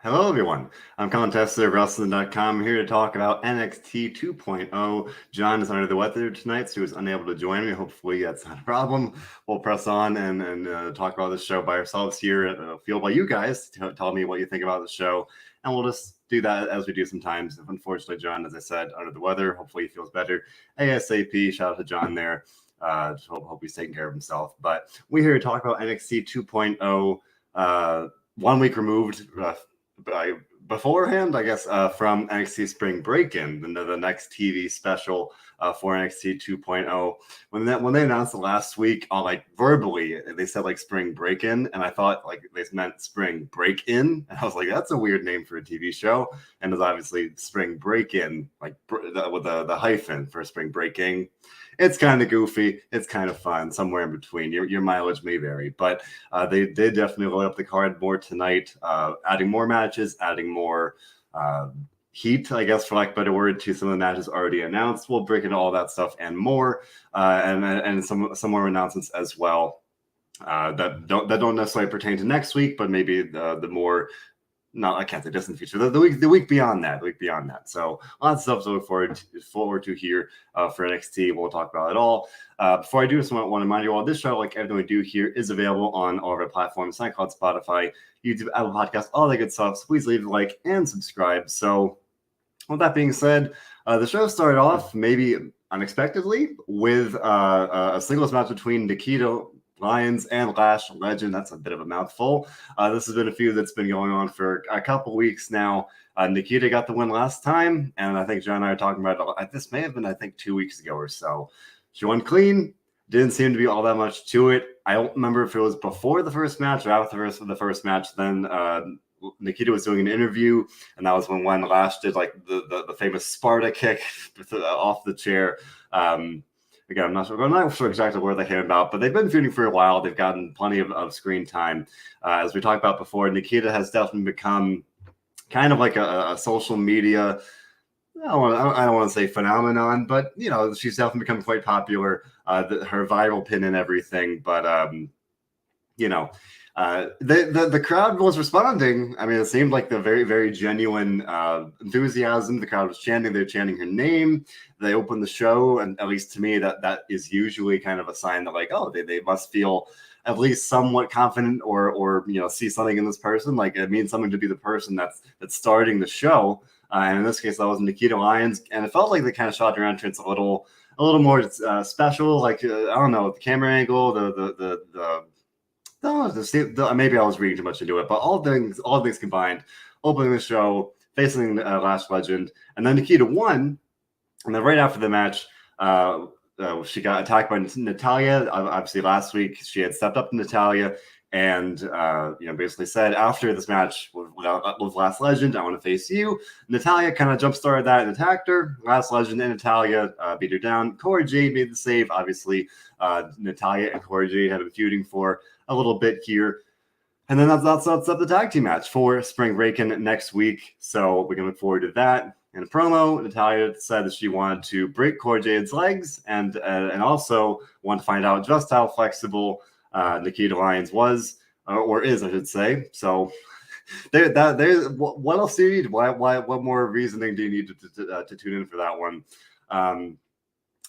Hello, everyone. I'm Colin Tessier of WrestleZone.com. I'm here to talk about NXT 2.0. John is under the weather tonight, so he was unable to join me. Hopefully, that's not a problem. We'll press on and talk about this show by ourselves here. Feel by you guys. Tell me what you think about the show, and we'll just do that as we do sometimes. Unfortunately, John, as I said, under the weather. Hopefully, he feels better ASAP. Shout out to John there. Hope he's taking care of himself. But we're here to talk about NXT 2.0. 1 week removed. Beforehand, I guess, from NXT Spring Breakin, the next TV special for NXT 2.0. When they announced it last week, like verbally, they said like Spring Breakin, and I thought like they meant Spring Breakin, and I was like, that's a weird name for a TV show. And it's obviously Spring Breakin, like with the hyphen for Spring Breaking. It's kind of goofy. It's kind of fun. Somewhere in between. Your mileage may vary, but they did definitely load up the card more tonight, adding more matches, adding more heat, I guess, for lack of a better word, to some of the matches already announced. We'll break into all that stuff and more, and some more announcements as well that don't necessarily pertain to next week, but maybe the more. No, I can't say distant future. The week beyond that. So lots of stuff to look forward to here for NXT. We'll talk about it all. Before I do, just want to remind you all, this show, like everything we do here, is available on all of our platforms: SoundCloud, Spotify, YouTube, Apple Podcasts, all that good stuff. So please leave a like and subscribe. So with that being said, the show started off maybe unexpectedly with a singles match between Nikkita Lyons and Lash Legend. That's a bit of a mouthful. This has been a feud that's been going on for a couple weeks now. Nikkita got the win last time, and I think John and I are talking about it. This may have been, I think, 2 weeks ago or so. She won clean. Didn't seem to be all that much to it. I don't remember if it was before the first match or after the first match. Then Nikkita was doing an interview, and that was when Lash did like the famous Sparta kick off the chair. Again, I'm not sure exactly where they came about, but they've been feuding for a while. They've gotten plenty of screen time. As we talked about before, Nikkita has definitely become kind of like a social media, I don't want to say phenomenon, but, she's definitely become quite popular. Her viral pin and everything, but, the crowd was responding. I mean, it seemed like the very, very genuine enthusiasm. The crowd was chanting. They're chanting her name. They opened the show, and at least to me, that is usually kind of a sign that, like, oh, they must feel at least somewhat confident or see something in this person. Like, it means something to be the person that's starting the show. And in this case, that was Nikkita Lyons, and it felt like they kind of shot her entrance a little more special. Like, I don't know, the camera angle, maybe I was reading too much into it, but all things combined, opening the show, facing Lash Legend, and then Nikkita won, and then right after the match, she got attacked by Natalya. Obviously, last week she had stepped up to Natalya and basically said, after this match with Lash Legend, I want to face you. Natalya kind of jump started that and attacked her. Lash Legend and Natalya beat her down. Cora Jade made the save. Obviously, Natalya and Cora Jade have been feuding for a little bit here. And then that's up the tag team match for Spring Breakin next week. So we can look forward to that. In a promo, Natalya said that she wanted to break Cora Jade's legs and also wanted to find out just how flexible Nikkita Lyons was, or is, I should say. So there's what else do you need? What more reasoning do you need to tune in for that one?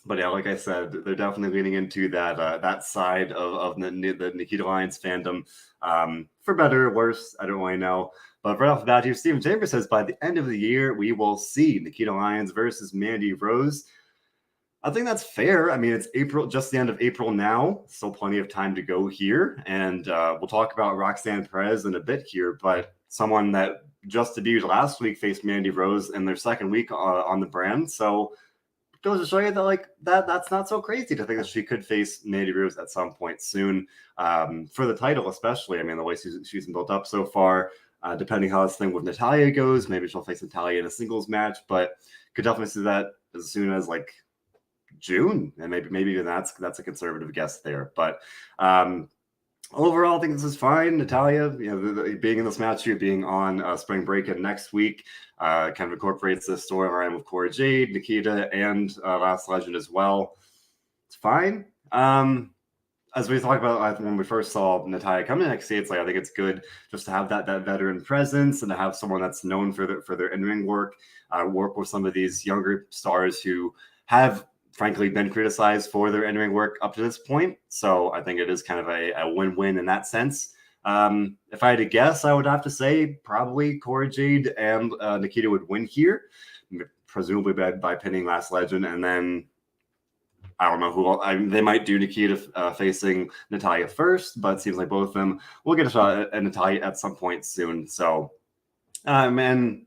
But yeah, like I said, they're definitely leaning into that side of the Nikkita Lyons fandom, for better or worse. I don't really know. But right off the bat here, Steven Chambers says by the end of the year, we will see Nikkita Lyons versus Mandy Rose. I think that's fair. I mean, it's April, just the end of April now. Still plenty of time to go here. And we'll talk about Roxanne Perez in a bit here, but someone that just debuted last week faced Mandy Rose in their second week on the brand. So goes to show you that that's not so crazy to think that she could face Mandy Rose at some point soon, for the title especially. I mean, the way she's been built up so far, depending how this thing with Natalya goes, maybe she'll face Natalya in a singles match, but could definitely see that as soon as like June, and maybe even that's a conservative guess there. But overall, I think this is fine. Natalya, being in this match here, being on Spring Breakin next week, kind of incorporates this storyline with Cora Jade, Nikkita, and Lash Legend as well. It's fine. as we talked about when we first saw Natalya come to NXT, it's like I think it's good just to have that veteran presence and to have someone that's known for their in-ring work, work with some of these younger stars who have frankly been criticized for their in-ring work up to this point. So I think it is kind of a win-win in that sense. If I had to guess, I would have to say probably Cora Jade and Nikkita would win here, presumably by pinning Lash Legend, and then I don't know who they might do Nikkita facing Natalya first, but it seems like both of them will get a shot at Natalya at some point soon. So, man,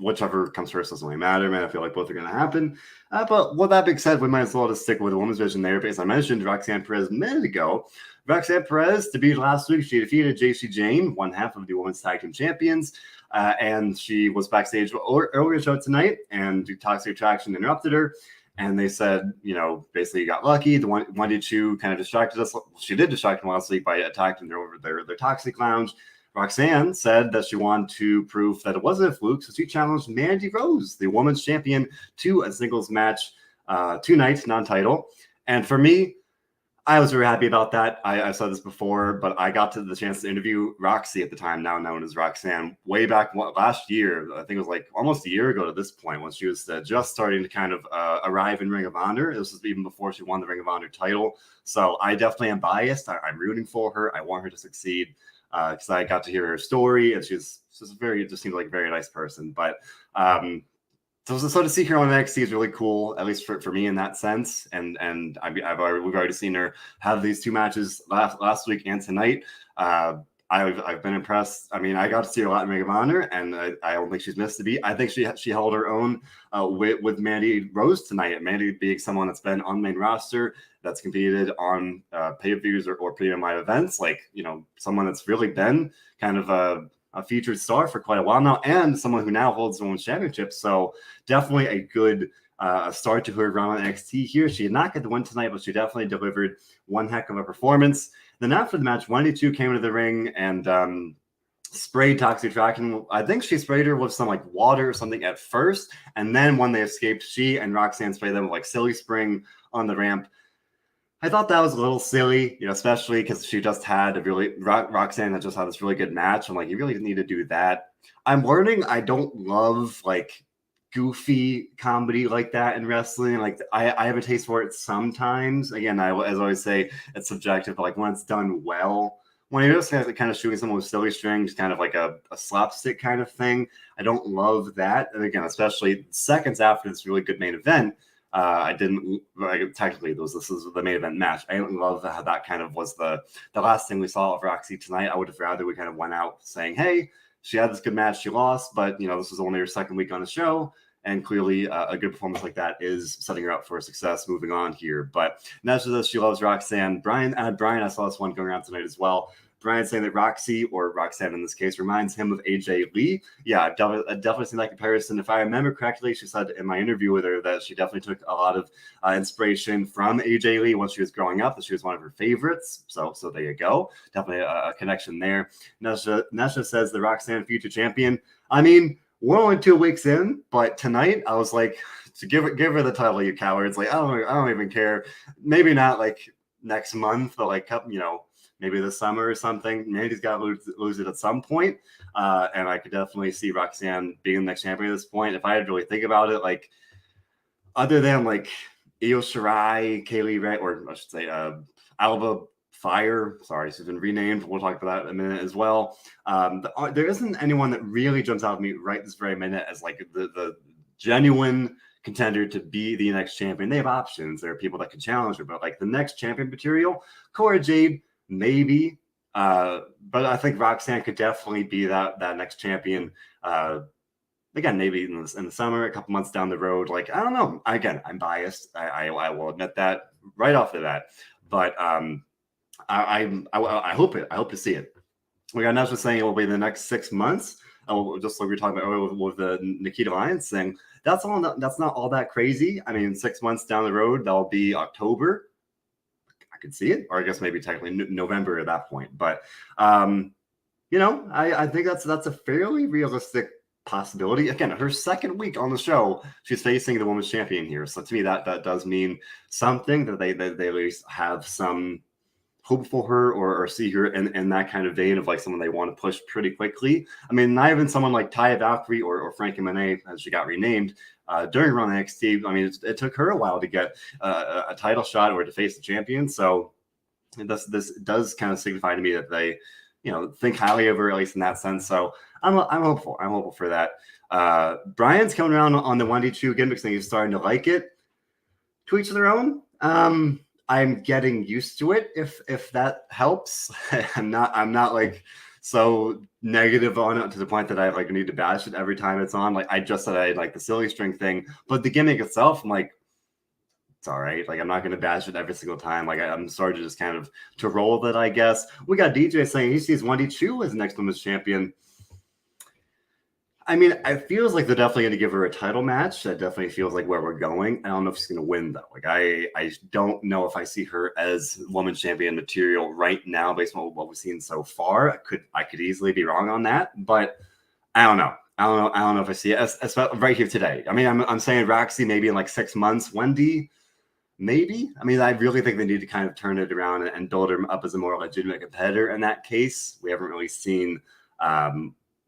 whichever comes first doesn't really matter, man. I feel like both are going to happen. But with that being said, we might as well just stick with the women's division there, because I mentioned Roxanne Perez a minute ago. Roxanne Perez debuted last week. She defeated JC Jane, one half of the women's tag team champions, and she was backstage earlier in the show tonight, and Toxic Attraction interrupted her. And they said, basically you got lucky. The 1-2 kind of distracted us. She did distract them last week by attacking their toxic lounge. Roxanne said that she wanted to prove that it wasn't a fluke, so she challenged Mandy Rose, the women's champion, to a singles match tonight, non-title. And for me, I was very happy about that. I said this before, but I got the chance to interview Roxy at the time, now known as Roxanne, way back last year. I think it was like almost a year ago to this point, when she was just starting to kind of arrive in Ring of Honor. This was even before she won the Ring of Honor title. So I definitely am biased. I'm rooting for her. I want her to succeed because I got to hear her story, and she's just seems like a very nice person. But so to see her on NXT is really cool, at least for me in that sense. And we've already seen her have these two matches last week and tonight. I've been impressed. I mean, I got to see her a lot in Ring of Honor, and I don't think she's missed a beat. I think she held her own with Mandy Rose tonight. And Mandy being someone that's been on the main roster, that's competed on pay-per-views or premium live events, like someone that's really been kind of a featured star for quite a while now, and someone who now holds the women's championship. So definitely a good start to her run on NXT here. She did not get the win tonight, but she definitely delivered one heck of a performance. Then after the match, 1-2 came into the ring and sprayed Toxic Attraction. I think she sprayed her with some like water or something at first, and then when they escaped, she and Roxanne sprayed them with like Silly Spring on the ramp. I thought that was a little silly, especially because she just had Roxanne had just had this really good match. I'm like, you really need to do that. I'm learning I don't love like goofy comedy like that in wrestling. Like I have a taste for it sometimes. Again, as I always say, it's subjective, but like when it's done well, when you're just kind of shooting someone with silly strings, kind of like a slapstick kind of thing, I don't love that. And again, especially seconds after this really good main event, I didn't technically this is the main event match. I didn't love how that kind of was the last thing we saw of Roxy tonight. I would have rather we kind of went out saying, hey, she had this good match, she lost, but this was only her second week on the show, and clearly a good performance like that is setting her up for success moving on here. But not just that she loves Roxanne. Brian, I saw this one going around tonight as well. Brian saying that Roxy, or Roxanne in this case, reminds him of AJ Lee. Yeah, I've definitely seen that comparison. If I remember correctly, she said in my interview with her that she definitely took a lot of inspiration from AJ Lee when she was growing up, that she was one of her favorites. So there you go. Definitely a connection there. Nesha says the Roxanne future champion. I mean, we're only 2 weeks in, but tonight I was like, to give her the title, you cowards. Like, I don't even care. Maybe not like next month, but like, maybe this summer or something. Mandy's got to lose it at some point. And I could definitely see Roxanne being the next champion at this point. If I had to really think about it, like, other than like Io Shirai, Kaylee Ray, or I should say Alba Fire. Sorry, she's been renamed. We'll talk about that in a minute as well. There isn't anyone that really jumps out at me right this very minute as like the genuine contender to be the next champion. They have options. There are people that can challenge her, but like the next champion material, Cora Jade, maybe, but I think Roxanne could definitely be that next champion. Again, maybe in the summer, a couple months down the road. Like, I don't know. Again, I'm biased. I will admit that right off the bat. But I hope it. I hope to see it. We got Nesha saying it will be the next 6 months. Just like we were talking about earlier with the Nikkita Lyons thing. That's not all that crazy. I mean, 6 months down the road, that'll be October. Could see it, or I guess maybe technically November at that point. But I think that's a fairly realistic possibility. Again, her second week on the show, she's facing the women's champion here. So to me, that does mean something, that they at least have some hope for her or see her in that kind of vein of like someone they want to push pretty quickly. I mean, not even someone like Taya Valkyrie or Frankie Monet, as she got renamed during run NXT. I mean, it took her a while to get a title shot or to face the champion. So this does kind of signify to me that they, think highly of her, at least in that sense. So I'm hopeful. I'm hopeful for that. Brian's coming around on the 1D2 gimmicks thing. He's starting to like it. To each their own. I'm getting used to it. If that helps, I'm not like so negative on it to the point that I like need to bash it every time it's on. Like I just said, I like the silly string thing, but the gimmick itself, I'm like, it's all right. Like I'm not going to bash it every single time. Like I'm starting to just kind of to roll with it, I guess. We got DJ saying he sees 1D2 as next women's champion. I mean, it feels like they're definitely going to give her a title match. That definitely feels like where we're going. I don't know if she's going to win, though. Like, I don't know if I see her as women's champion material right now based on what we've seen so far. I could easily be wrong on that, but I don't know. I don't know if I see it as right here today. I mean, I'm saying Roxy maybe in like 6 months. Wendy, maybe. I mean, I really think they need to kind of turn it around and build her up as a more legitimate competitor in that case. We haven't really seen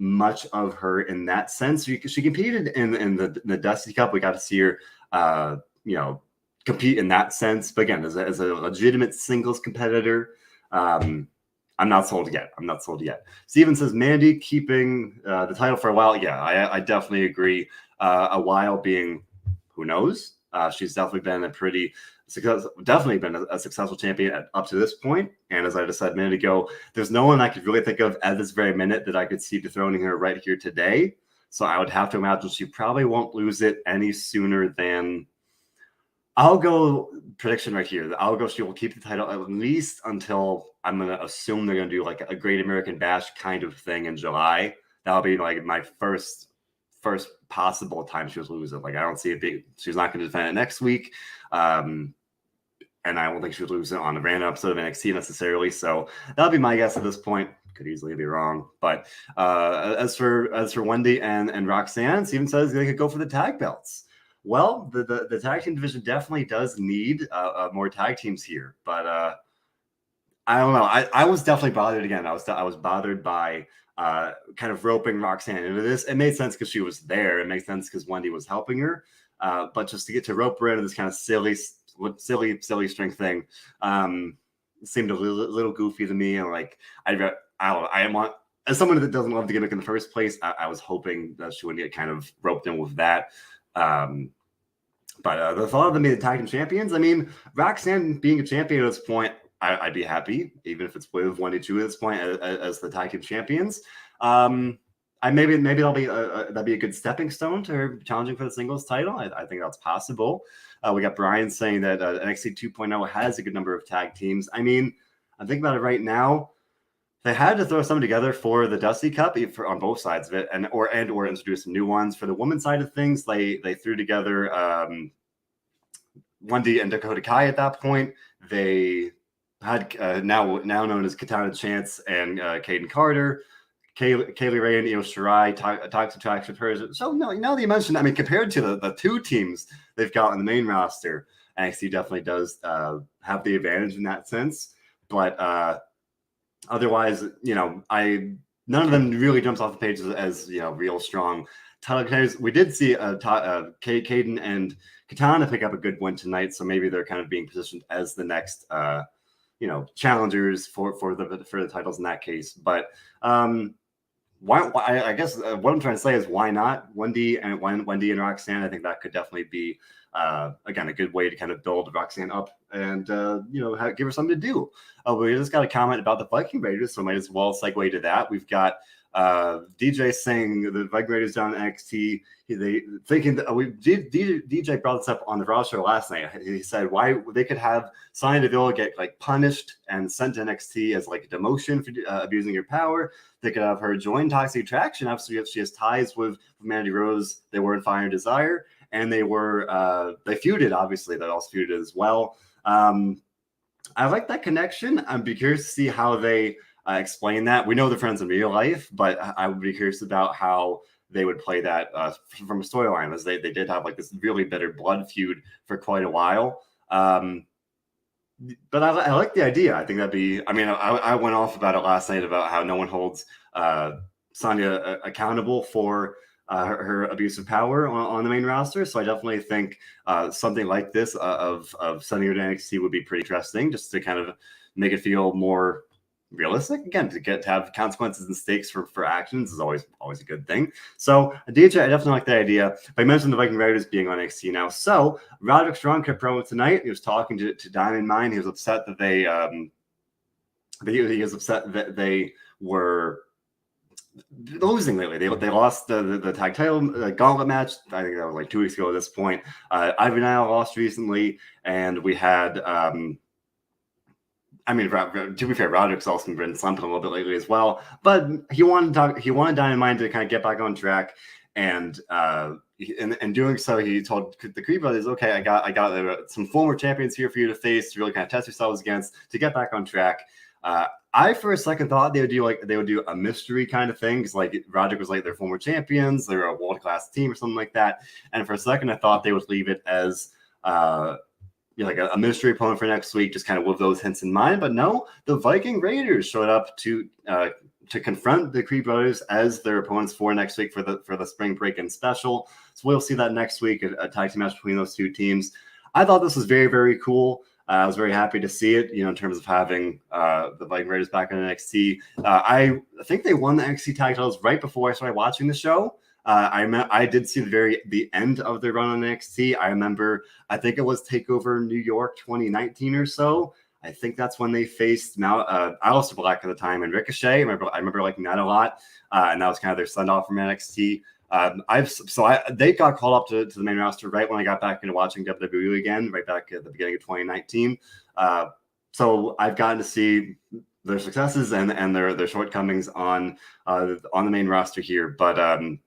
much of her in that sense. She competed in the Dusty Cup. We got to see her, compete in that sense. But again, as a legitimate singles competitor, I'm not sold yet. Steven says Mandy keeping the title for a while. Yeah, I definitely agree. A while being, who knows? She's definitely been a successful champion up to this point. And as I just said a minute ago, there's no one I could really think of at this very minute that I could see dethroning her right here today. So I would have to imagine she probably won't lose it any sooner than, I'll go prediction right here. She will keep the title at least until I'm going to assume they're going to do like a Great American Bash kind of thing in July. That'll be like my first possible time she was losing. Like I don't see she's not going to defend it next week. And I don't think she would lose it on the random episode of NXT necessarily. So that'll be my guess at this point. Could easily be wrong. But as for Wendy and Roxanne, Steven says they could go for the tag belts. Well, the tag team division definitely does need more tag teams here. But I don't know. I was definitely bothered again. I was bothered by kind of roping Roxanne into this. It made sense because she was there. It makes sense because Wendy was helping her. But just to get to rope her into this kind of silly string thing seemed a little goofy to me. And like I want, as someone that doesn't love the gimmick in the first place, I was hoping that she wouldn't get kind of roped in with that. But the thought of them being the tag team champions, I mean, Roxanne being a champion at this point, I'd be happy, even if it's with 1-2 at this point as the tag team champions. Maybe that'd be a good stepping stone to her challenging for the singles title. I think that's possible. We got Brian saying that NXT 2.0 has a good number of tag teams. I mean, I'm thinking about it right now. They had to throw something together for the Dusty Cup on both sides of it, or introduce some new ones. For the women's side of things, they threw together Wendy and Dakota Kai at that point. They had now known as Katana Chance and Caden Carter, Kaylee Ray and Io Shirai, Toxic Attraction Person. So now that you mentioned, I mean, compared to the two teams they've got in the main roster, NXT definitely does have the advantage in that sense. But otherwise, none of them really jumps off the page as real strong title contenders. We did see Caden and Katana pick up a good win tonight, so maybe they're kind of being positioned as the next challengers for the titles in that case. But why I guess what I'm trying to say is why not Wendy and Roxanne? I think that could definitely be again a good way to kind of build Roxanne up and give her something to do. We just got a comment about the Viking Raiders, so I might as well segue to that. We've got DJ saying the Viking Raiders down in NXT. They thinking that DJ brought this up on the Raw show last night. He said why they could have Sonya Deville get like punished and sent to NXT as like a demotion for abusing her power. They could have her join Toxic Attraction. Obviously, if she has ties with Mandy Rose, they were in Fire and Desire, and they feuded. Obviously, they also feuded as well. I like that connection. I'd be curious to see how they explain that. We know they're friends in real life, but I would be curious about how they would play that from a storyline, as they did have like this really bitter blood feud for quite a while. but I like the idea. I think that'd be. I mean, I went off about it last night about how no one holds Sonya accountable for her abuse of power on the main roster. So I definitely think something like this of sending her to NXT would be pretty interesting, just to kind of make it feel more realistic. Again, to have consequences and stakes for actions is always a good thing. So DJ, I definitely like the idea. But I mentioned the Viking Raiders being on NXT now. So Roderick Strong kept promo tonight. He was talking to Diamond Mine. He was upset that he was upset that they were losing lately. They lost the tag title gauntlet match. I think that was like 2 weeks ago at this point. Ivan Nile lost recently, and we had I mean, to be fair, Roderick's also been slumping a little bit lately as well. But he wanted Dynamite to kind of get back on track, and in doing so, he told the Creed Brothers, "Okay, I got some former champions here for you to face to really kind of test yourselves against to get back on track." I for a second thought they would do a mystery kind of thing, because like Roderick was like their former champions, they're a world class team or something like that. And for a second, I thought they would leave it as like a mystery opponent for next week, just kind of with those hints in mind. But no, the Viking Raiders showed up to confront the Creed Brothers as their opponents for next week for the Spring Breakin special. So we'll see that next week, a tag team match between those two teams. I thought this was very, very cool. I was very happy to see it, in terms of having the Viking Raiders back on NXT. I think they won the NXT tag titles right before I started watching the show. I did see the end of their run on NXT. I remember, I think it was TakeOver New York 2019 or so. I think that's when they faced Aleister Black at the time and Ricochet. I remember liking that a lot, and that was kind of their send off from NXT. They got called up to the main roster right when I got back into watching WWE again, right back at the beginning of 2019. So I've gotten to see their successes and their shortcomings on the main roster here, but I'm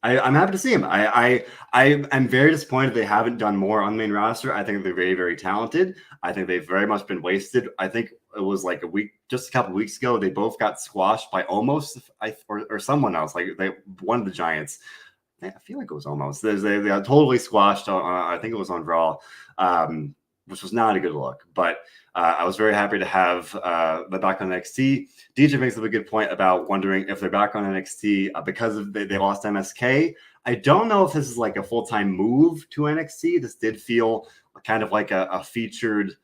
happy to see him. I'm very disappointed they haven't done more on the main roster. I think they're very, very talented. I think they've very much been wasted. I think it was like just a couple of weeks ago, they both got squashed by Almost, or someone else. Like one of the Giants. I feel like it was Almost. They got totally squashed. I think it was on Raw, which was not a good look. But I was very happy to have them back on NXT. DJ makes up a good point about wondering if they're back on NXT because they lost MSK. I don't know if this is like a full-time move to NXT. This did feel kind of like a featured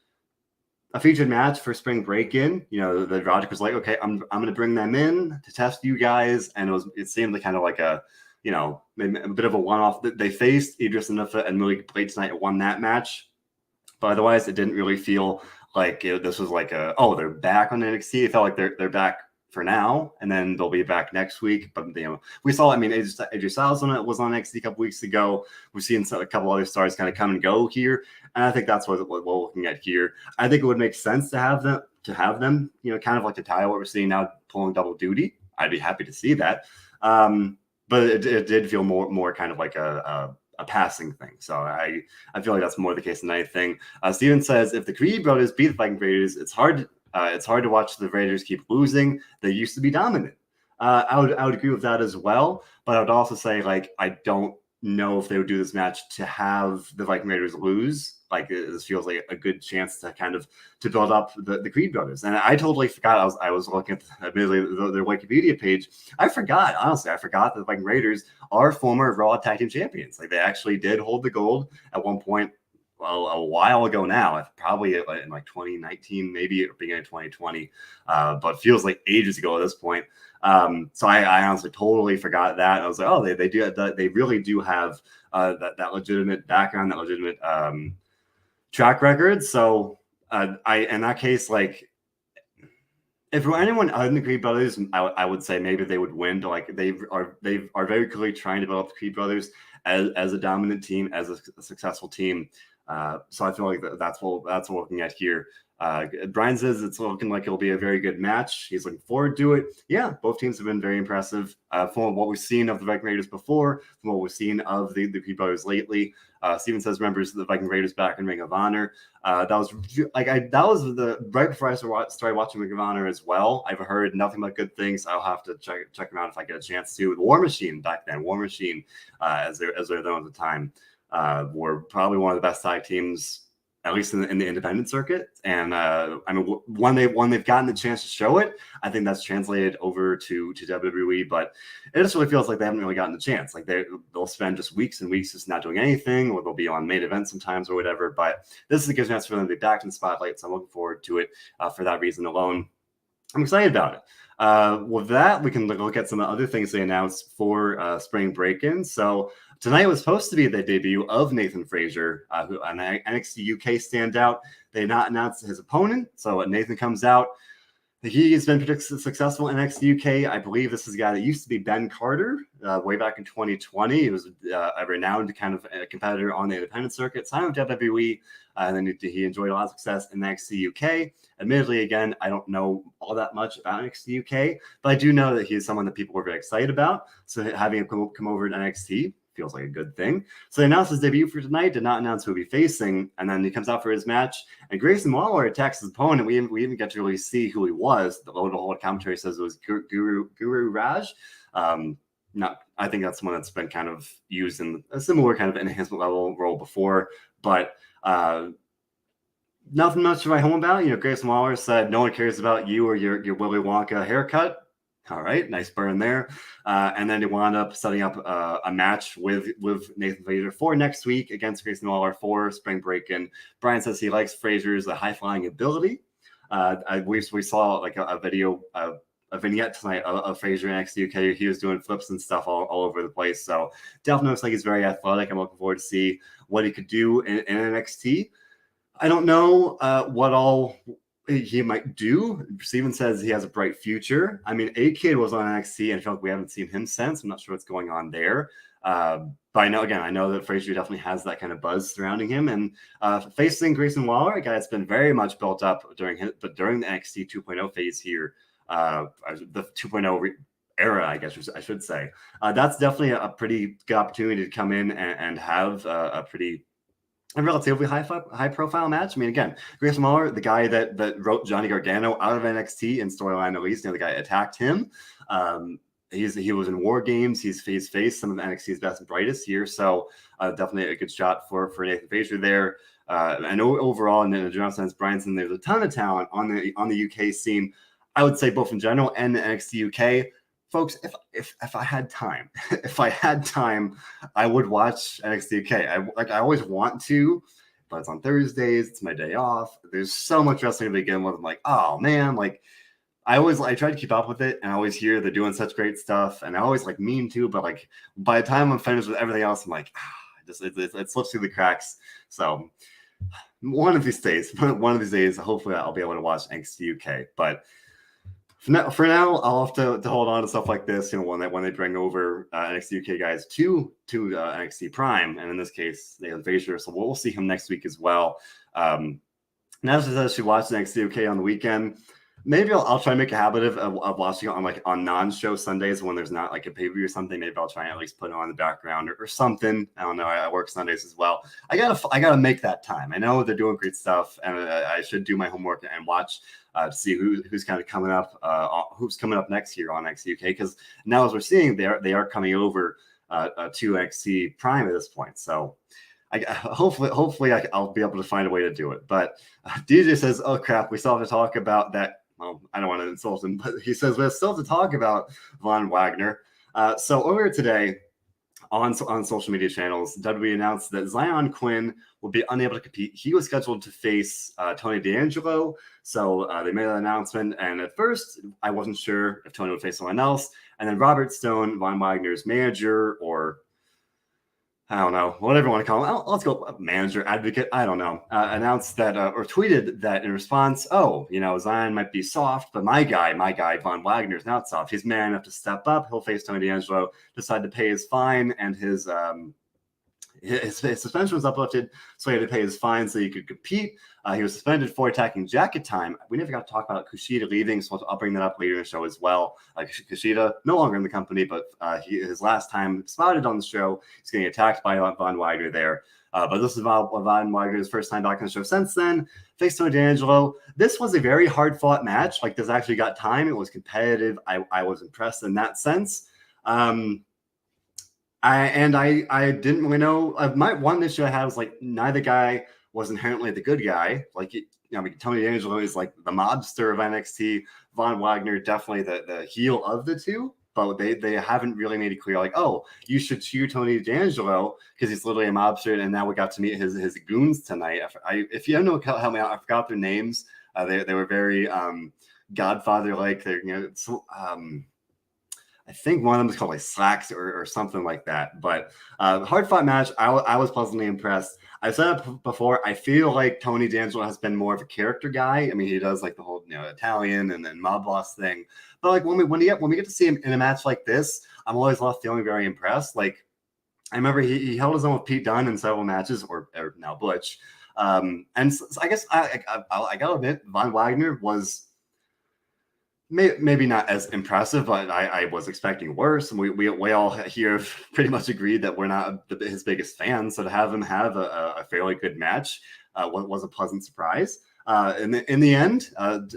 match for Spring Breakin. The Roderick was like, okay, I'm going to bring them in to test you guys, and it seemed like kind of like a maybe a bit of a one-off. They faced Idris Anifa and Malik Blade tonight and won that match, but otherwise it didn't really feel like this was like they're back on NXT. It felt like they're back for now, and then they'll be back next week. But we saw, AJ Styles was on NXT a couple weeks ago. We've seen a couple other stars kind of come and go here, and I think that's what we're looking at here. I think it would make sense to have them, kind of like the Ty, what we're seeing now, pulling double duty. I'd be happy to see that, but it did feel more kind of like a passing thing. So I feel like that's more the case than anything. Steven says, if the Creed Brothers beat the Viking Raiders, it's hard to watch the Raiders keep losing. They used to be dominant. I would agree with that as well. But I would also say, like, I don't know if they would do this match to have the Viking Raiders lose. Like, this feels like a good chance to build up the Creed Brothers. And I totally forgot. I was looking at admittedly their Wikipedia page. I forgot that the Viking Raiders are former Raw Tag Team Champions. Like, they actually did hold the gold at one point. Well, a while ago now, probably in like 2019, maybe beginning of 2020, but feels like ages ago at this point. So I honestly totally forgot that. I was like, oh, they really do have that legitimate background, that legitimate track record. So in that case, like, if anyone other than the Creed Brothers, I would say maybe they would win. They are very clearly trying to build up the Creed Brothers as a dominant team, as a successful team. So I feel like that's what we're looking at here. Brian says it's looking like it'll be a very good match. He's looking forward to it. Yeah, both teams have been very impressive from what we've seen of the Viking Raiders before, from what we've seen of the Creed Brothers lately. Steven says members of the Viking Raiders back in Ring of Honor. That was right before I started watching Ring of Honor as well. I've heard nothing but good things. I'll have to check them out if I get a chance to. The War Machine back then, War Machine, as they're known at the time, were probably one of the best tag teams at least in the independent circuit. And I mean, when they've gotten the chance to show it, I think that's translated over to WWE. But it just really feels like they haven't really gotten the chance. Like they'll spend just weeks and weeks just not doing anything, or they'll be on main event sometimes or whatever. But this is a good chance for them to be back in the spotlight. So I'm looking forward to it for that reason alone. I'm excited about it. With that, we can look at some other things they announced for Spring Breakin. So tonight was supposed to be the debut of Nathan Frazier, who an NXT UK standout. They did not announce his opponent, so Nathan comes out. He has been pretty successful in NXT UK. I believe this is a guy that used to be Ben Carter way back in 2020. He was a renowned kind of competitor on the independent circuit, signed with WWE, and then he enjoyed a lot of success in NXT UK. Admittedly, again, I don't know all that much about NXT UK, but I do know that he is someone that people were very excited about. So having him come over to NXT feels like a good thing. So they announced his debut for tonight, did not announce who he'll be facing, and then he comes out for his match. And Grayson Waller attacks his opponent. We even get to really see who he was. The whole commentary says it was Guru Raj. I think that's one that's been kind of used in a similar kind of enhancement level role before, but nothing much to write home about. Grayson Waller said, "No one cares about you or your Willy Wonka haircut." All right, nice burn there. And then they wound up setting up a match with Nathan Frazier for next week against Grayson Waller for Spring Breakin. Brian says he likes Frazier's high-flying ability. We saw like a video, a vignette tonight of Frazier in NXT UK. He was doing flips and stuff all over the place. So definitely looks like he's very athletic. I'm looking forward to see what he could do in NXT. I don't know what all he might do. Steven says he has a bright future. I mean, A-Kid was on NXT and I feel like we haven't seen him since. I'm not sure what's going on there. But I know that Frazier definitely has that kind of buzz surrounding him. And facing Grayson Waller, a guy that's been very much built up during the NXT 2.0 phase here, the 2.0 era, I guess I should say. That's definitely a pretty good opportunity to come in and have a relatively high profile match. I mean, again, Grayson Waller, the guy that wrote Johnny Gargano out of NXT in storyline, at least, the guy attacked him. He was in War Games. He's faced some of NXT's best and brightest here. So definitely a good shot for Nathan Frazier there. And overall, in the general sense, Bryanson, there's a ton of talent on the UK scene. I would say both in general and the NXT UK. Folks, if I had time, I would watch NXT UK. I always want to, but it's on Thursdays. It's my day off. There's so much wrestling to begin with. I'm like, oh man, I try to keep up with it, and I always hear they're doing such great stuff, and I always mean to, but by the time I'm finished with everything else, I'm like, it slips through the cracks. So one of these days, hopefully I'll be able to watch NXT UK, but. For now, I'll have to hold on to stuff like this, when they bring over NXT UK guys to NXT Prime, and in this case, Nathan Frazier. So we'll see him next week as well. Now, as you watch NXT UK on the weekend, maybe I'll try to make a habit of watching it on non-show Sundays when there's not a pay-per-view or something. Maybe I'll try and at least put it on in the background or something. I don't know. I work Sundays as well. I gotta make that time. I know they're doing great stuff, and I should do my homework and watch to see who's kind of coming up, who's coming up next year on NXT UK. Because now, as we're seeing, they are coming over to NXT Prime at this point. So. Hopefully I'll be able to find a way to do it. But DJ says, "Oh crap, we still have to talk about that." Well, I don't want to insult him, but he says we still have to talk about Von Wagner. So earlier today, on social media channels, WWE announced that Zion Quinn will be unable to compete. He was scheduled to face Tony D'Angelo. So they made that announcement, and at first I wasn't sure if Tony would face someone else. And then Robert Stone, Von Wagner's manager, or I don't know, whatever you want to call him. Let's go manager, advocate. I don't know. Announced that or tweeted that in response, Zion might be soft, but my guy, Von Wagner is not soft. He's man enough to step up. He'll face Tony D'Angelo, decide to pay his fine, and his suspension was uplifted, so he had to pay his fine so he could compete. He was suspended for attacking Jacket Time. We never got to talk about Kushida leaving, so I'll bring that up later in the show as well. Kushida, no longer in the company, but his last time spotted on the show, he's getting attacked by Von Wagner there. But this is Von Wagner's first time back on the show since then. Faced Tony D'Angelo. This was a very hard-fought match. This actually got time. It was competitive. I was impressed in that sense. I didn't really know. One issue I had was neither guy was inherently the good guy. Like, Tony D'Angelo is like the mobster of NXT. Von Wagner definitely the heel of the two, but they haven't really made it clear, like, oh, you should cheer Tony D'Angelo because he's literally a mobster, and now we got to meet his goons tonight. If you don't know, help me out. I forgot their names. They were very Godfather-like. They're I think one of them is called like Slacks or something like that. But hard fought match. I was pleasantly impressed. I've said it before. I feel like Tony D'Angelo has been more of a character guy. I mean, he does like the whole Italian and then mob boss thing. But like when we get to see him in a match like this, I'm always left feeling very impressed. Like I remember he held his own with Pete Dunne in several matches, or now Butch. And so I guess I gotta admit, Von Wagner was maybe not as impressive, but I was expecting worse. And we all here pretty much agreed that we're not his biggest fans. So to have him have a fairly good match was a pleasant surprise. In the end,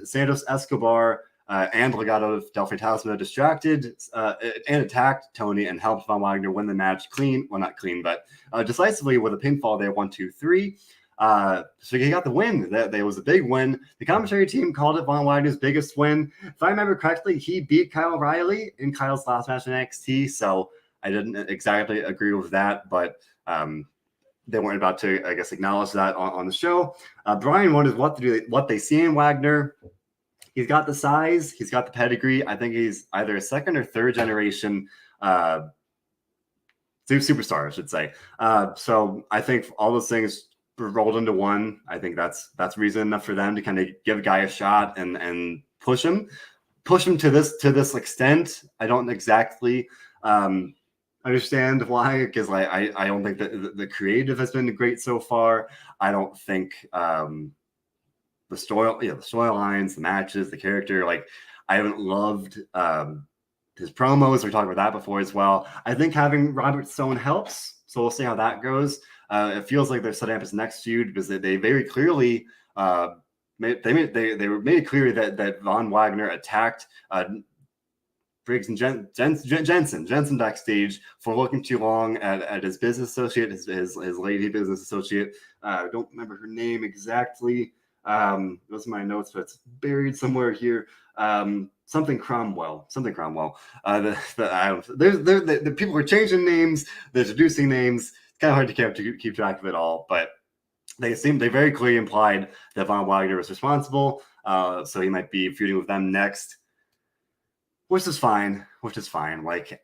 Santos Escobar and Legado del Fantasma distracted and attacked Tony and helped Von Wagner win the match clean. Well, not clean, but decisively with a pinfall there, 1, 2, 3. So he got the win. That was a big win. The commentary team called it Von Wagner's biggest win. If I remember correctly, he beat Kyle O'Reilly in Kyle's last match in NXT. So I didn't exactly agree with that, but they weren't about to, I guess, acknowledge that on the show. Brian wonders what they see in Wagner. He's got the size. He's got the pedigree. I think he's either a second or third generation superstar, I should say. So I think all those things rolled into one. I think that's reason enough for them to kind of give a guy a shot and push him to this extent. I don't exactly understand why, because I don't think that the creative has been great so far. I don't think the storylines, the matches, the character, like I haven't loved his promos. We talked about that before as well. I think having Robert Stone helps, so we'll see how that goes. It feels like they're setting up his next feud because they very clearly made it clear that Von Wagner attacked Briggs and Jensen backstage for looking too long at his business associate, his lady business associate. I don't remember her name exactly. Those are my notes, but it's buried somewhere here. Something Cromwell. The people are changing names. They're introducing names. It's kind of hard to keep track of it all, but they very clearly implied that Von Wagner was responsible. So he might be feuding with them next, which is fine. Like,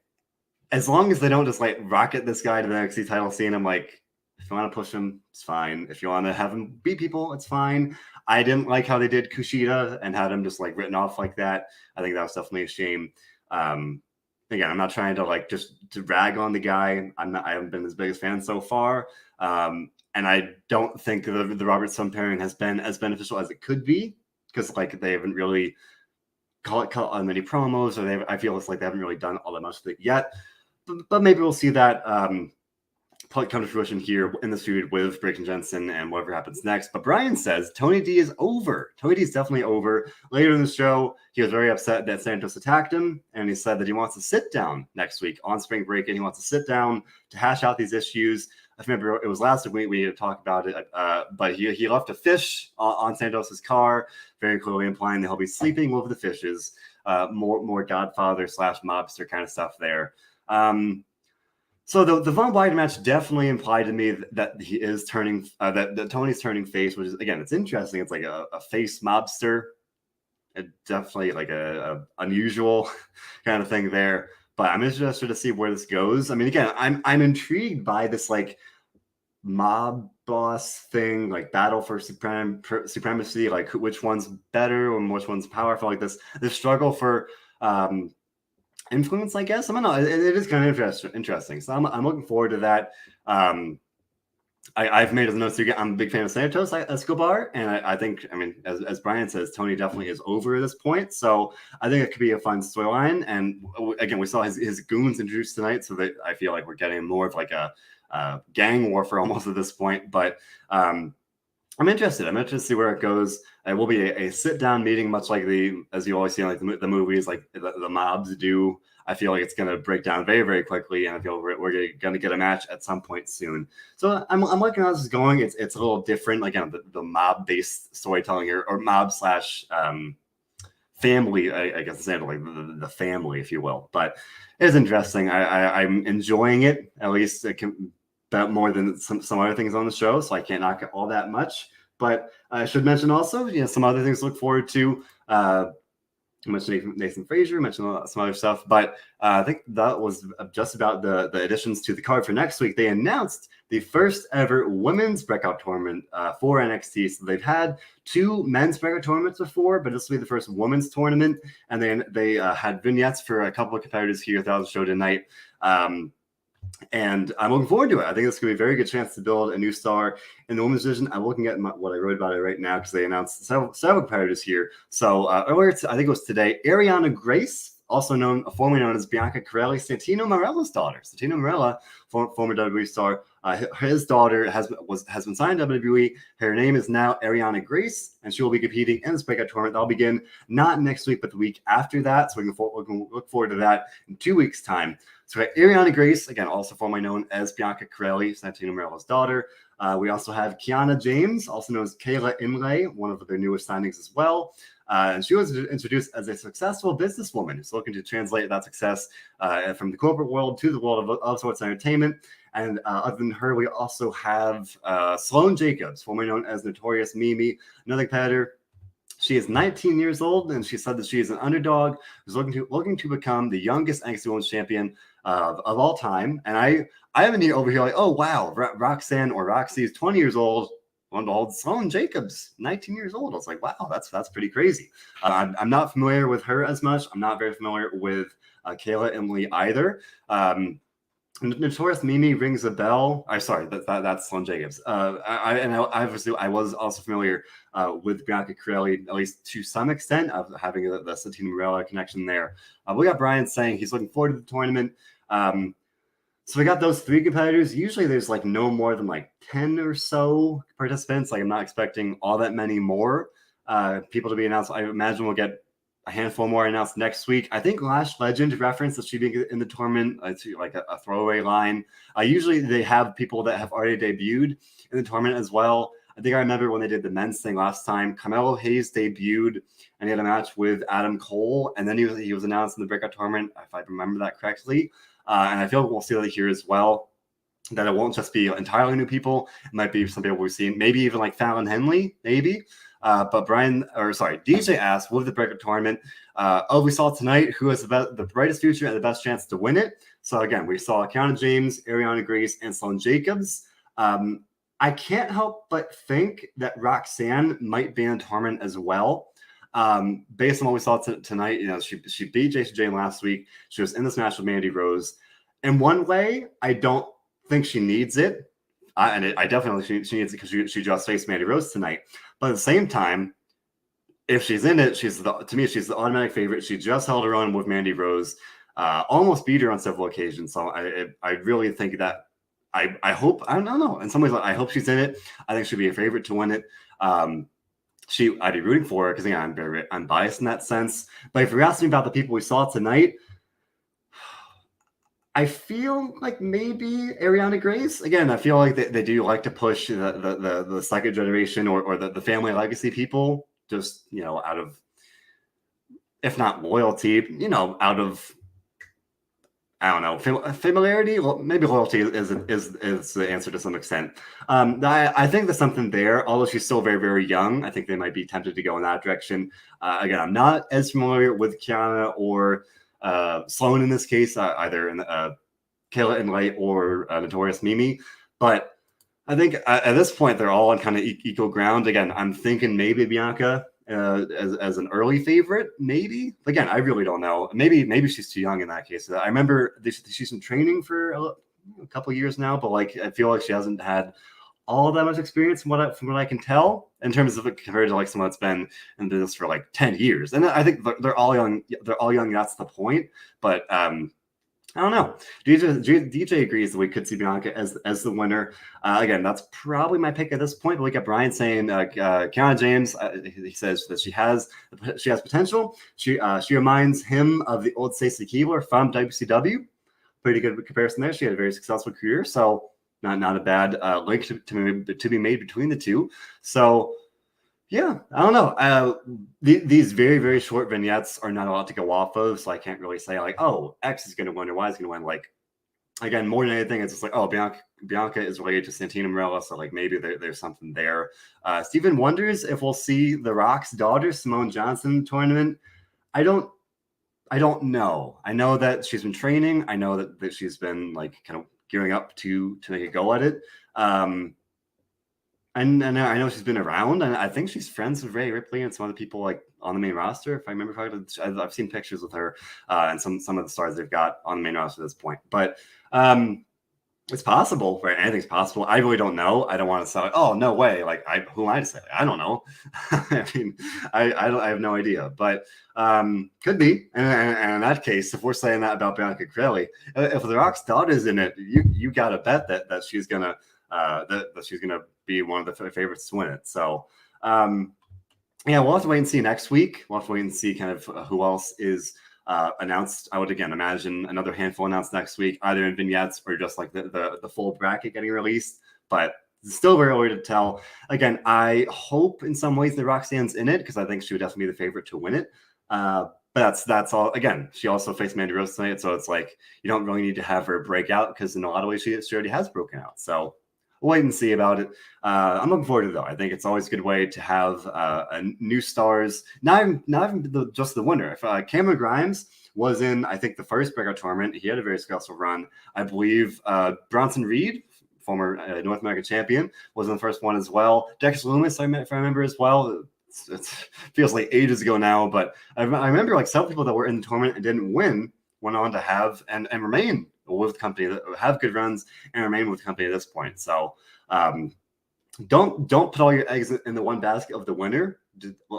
as long as they don't just like rocket this guy to the NXT title scene, I'm like, if you want to push him, it's fine. If you want to have him beat people, it's fine. I didn't like how they did Kushida and had him just like written off like that. I think that was definitely a shame. Again, I'm not trying to like just to rag on the guy. I haven't been his biggest fan so far. And I don't think the Robert Stone pairing has been as beneficial as it could be, because like they haven't really cut on many promos, or I feel it's like they haven't really done all that much with it yet. But maybe we'll see that come to fruition here in the feud with Briggs and Jensen and whatever happens next. But Brian says Tony D is over. Tony D is definitely over. Later in the show, he was very upset that Santos attacked him, and he said that he wants to sit down next week on Spring Breakin. He wants to sit down to hash out these issues. I remember it was last week we had talked about it, but he left a fish on Santos's car, very clearly implying that he'll be sleeping with the fishes. More Godfather / mobster kind of stuff there. So the Von Wagner match definitely implied to me that he is turning, that Tony's turning face, which is, again, it's interesting. It's like a face mobster. It definitely like a unusual kind of thing there. But I'm interested to see where this goes. I mean, again, I'm intrigued by this like mob boss thing, like battle for supremacy, like which one's better and which one's powerful. Like this struggle for influence, I guess. I don't know. It is kind of interesting. So I'm looking forward to that. I've made as notes again. I'm a big fan of Santos Escobar, and I think, I mean, as Brian says, Tony definitely is over at this point. So I think it could be a fun storyline. And again, we saw his goons introduced tonight, so that I feel like we're getting more of like a gang warfare almost at this point. But I'm interested. I'm interested to see where it goes. It will be a sit-down meeting, much like as you always see in like the movies, like the mobs do. I feel like it's going to break down very, very quickly, and I feel we're going to get a match at some point soon. So I'm liking how this is going. It's a little different, again, the mob-based storytelling or mob slash family, I guess, like the family, if you will. But it's interesting. I'm enjoying it. At least it can. But more than some other things on the show, so I can't knock it all that much. But I should mention also, some other things to look forward to. I mentioned Nathan Frazier, mentioned some other stuff, but I think that was just about the additions to the card for next week. They announced the first ever women's breakout tournament for NXT. So they've had 2 men's breakout tournaments before, but this will be the first women's tournament. And then they had vignettes for a couple of competitors here throughout the show tonight. And I'm looking forward to it. I think it's going to be a very good chance to build a new star in the women's division. I'm looking at what I wrote about it right now because they announced several competitors here. So earlier, I think it was today, Ariana Grace, formerly known as Bianca Corelli, Santino Marella's daughter. Santino Marella, former WWE star, his daughter has been signed to WWE. Her name is now Ariana Grace, and she will be competing in this breakout tournament. That'll begin not next week, but the week after that. So we can look forward to that in 2 weeks' time. So we have Ariana Grace, again, also formerly known as Bianca Corelli, Santino Marella's daughter. We also have Kiana James, also known as Kayla Imlay, one of their newest signings as well. And she was introduced as a successful businesswoman who's looking to translate that success from the corporate world to the world of all sorts of entertainment. And other than her, we also have Sloane Jacobs, formerly known as Notorious Mimi, another competitor. She is 19 years old, and she said that she is an underdog who's looking to become the youngest NXT Women's Champion of all time. And I have an ear over here like, oh wow, Roxanne or Roxy is 20 years old. One old Sloane Jacobs, 19 years old. I was like, wow, that's pretty crazy. I'm not familiar with her as much. I'm not very familiar with Kayla Emily either. Notorious Mimi rings a bell. Sorry, that's Sloane Jacobs. I was also familiar with Bianca Corelli, at least to some extent, of having the Santino Marella connection there. We got Brian saying he's looking forward to the tournament. So we got those 3 competitors. Usually there's like no more than like 10 or so participants. Like I'm not expecting all that many more people to be announced. I imagine we'll get a handful more announced next week. I think Lash Legend referenced that she'd be in the tournament, like a throwaway line. Usually they have people that have already debuted in the tournament as well. I think I remember when they did the men's thing last time, Carmelo Hayes debuted and he had a match with Adam Cole, and then he was announced in the breakout tournament, if I remember that correctly. And I feel we'll see that here as well, that it won't just be entirely new people. It might be some people we've seen, maybe even like Fallon Henley, maybe. But DJ asked, with the breakout tournament, we saw tonight who has the brightest future and the best chance to win it. So again, we saw Kiana James, Ariana Grace, and Sloane Jacobs. I can't help but think that Roxanne might be in the tournament as well. Based on what we saw tonight, she beat Jason Jane last week. She was in this match with Mandy Rose. In one way, I don't think she needs it. I definitely she needs it because she just faced Mandy Rose tonight. But at the same time, if she's in it, to me, she's the automatic favorite. She just held her own with Mandy Rose, almost beat her on several occasions. So I really think that I hope, I don't know. In some ways, I hope she's in it. I think she'll be a favorite to win it. I'd be rooting for her because again, I'm biased in that sense. But if you're asking about the people we saw tonight, I feel like maybe Ariana Grace. Again, I feel like they do like to push the second generation or the family legacy people, just out of, if not loyalty, out of, I don't know, familiarity. Well, maybe loyalty is the answer to some extent. I think there's something there. Although she's still very, very young, I think they might be tempted to go in that direction. Again, I'm not as familiar with Kiana or Sloane in this case, either in Kayla Inlay or Notorious Mimi. But I think at this point, they're all on kind of equal ground. Again, I'm thinking maybe Bianca as an early favorite, maybe. Again, I really don't know. Maybe she's too young in that case. I remember she's been training for a couple years now, but I feel like she hasn't had all that much experience from what I can tell in terms of compared to someone that's been in business for 10 years. And I think they're all young. They're all young. That's the point. But I don't know. DJ agrees that we could see Bianca as the winner. Again, that's probably my pick at this point. But we got Brian saying, Kiana James. He says that she has potential. She reminds him of the old Stacey Keebler from WCW. Pretty good comparison there. She had a very successful career, so not a bad link to be made between the two. So. Yeah, I don't know. These very, very short vignettes are not a lot to go off of, so I can't really say like, oh, X is going to win or Y is going to win. Like, again, more than anything, it's just like, oh, Bianca is related to Santina Marella, so like maybe there's something there. Steven wonders if we'll see The Rock's daughter, Simone Johnson, tournament. I don't know. I know that she's been training. I know that she's been like kind of gearing up to make a go at it. And I know she's been around, and I think she's friends with Rhea Ripley and some other people like on the main roster. If I remember correctly, I've seen pictures with her and some of the stars they've got on the main roster at this point. But it's possible, right? Anything's possible. I really don't know. I don't want to say, oh no way. Like, who am I to say? I don't know. I mean, I have no idea. But could be. And in that case, if we're saying that about Bianca Crowley, if The Rock's daughter's in it, you got to bet that she's gonna. That she's going to be one of the favorites to win it. So, yeah, we'll have to wait and see next week. We'll have to wait and see kind of who else is announced. I would, again, imagine another handful announced next week, either in vignettes or just like the full bracket getting released. But it's still very early to tell. Again, I hope in some ways that Roxanne's in it because I think she would definitely be the favorite to win it. But that's all. Again, she also faced Mandy Rose tonight, so it's like you don't really need to have her break out because in a lot of ways she already has broken out. So we'll wait and see about it. I'm looking forward to it, though. I think it's always a good way to have new stars, not even just the winner. If Cameron Grimes was in, I think, the first Breakout tournament, he had a very successful run. I believe Bronson Reed, former North American champion, was in the first one as well. Dex Loomis, if I remember as well. It feels like ages ago now, but I remember like some people that were in the tournament and didn't win went on to have and remain with the company that have good runs and remain with the company at this point. So don't put all your eggs in the one basket of the winner.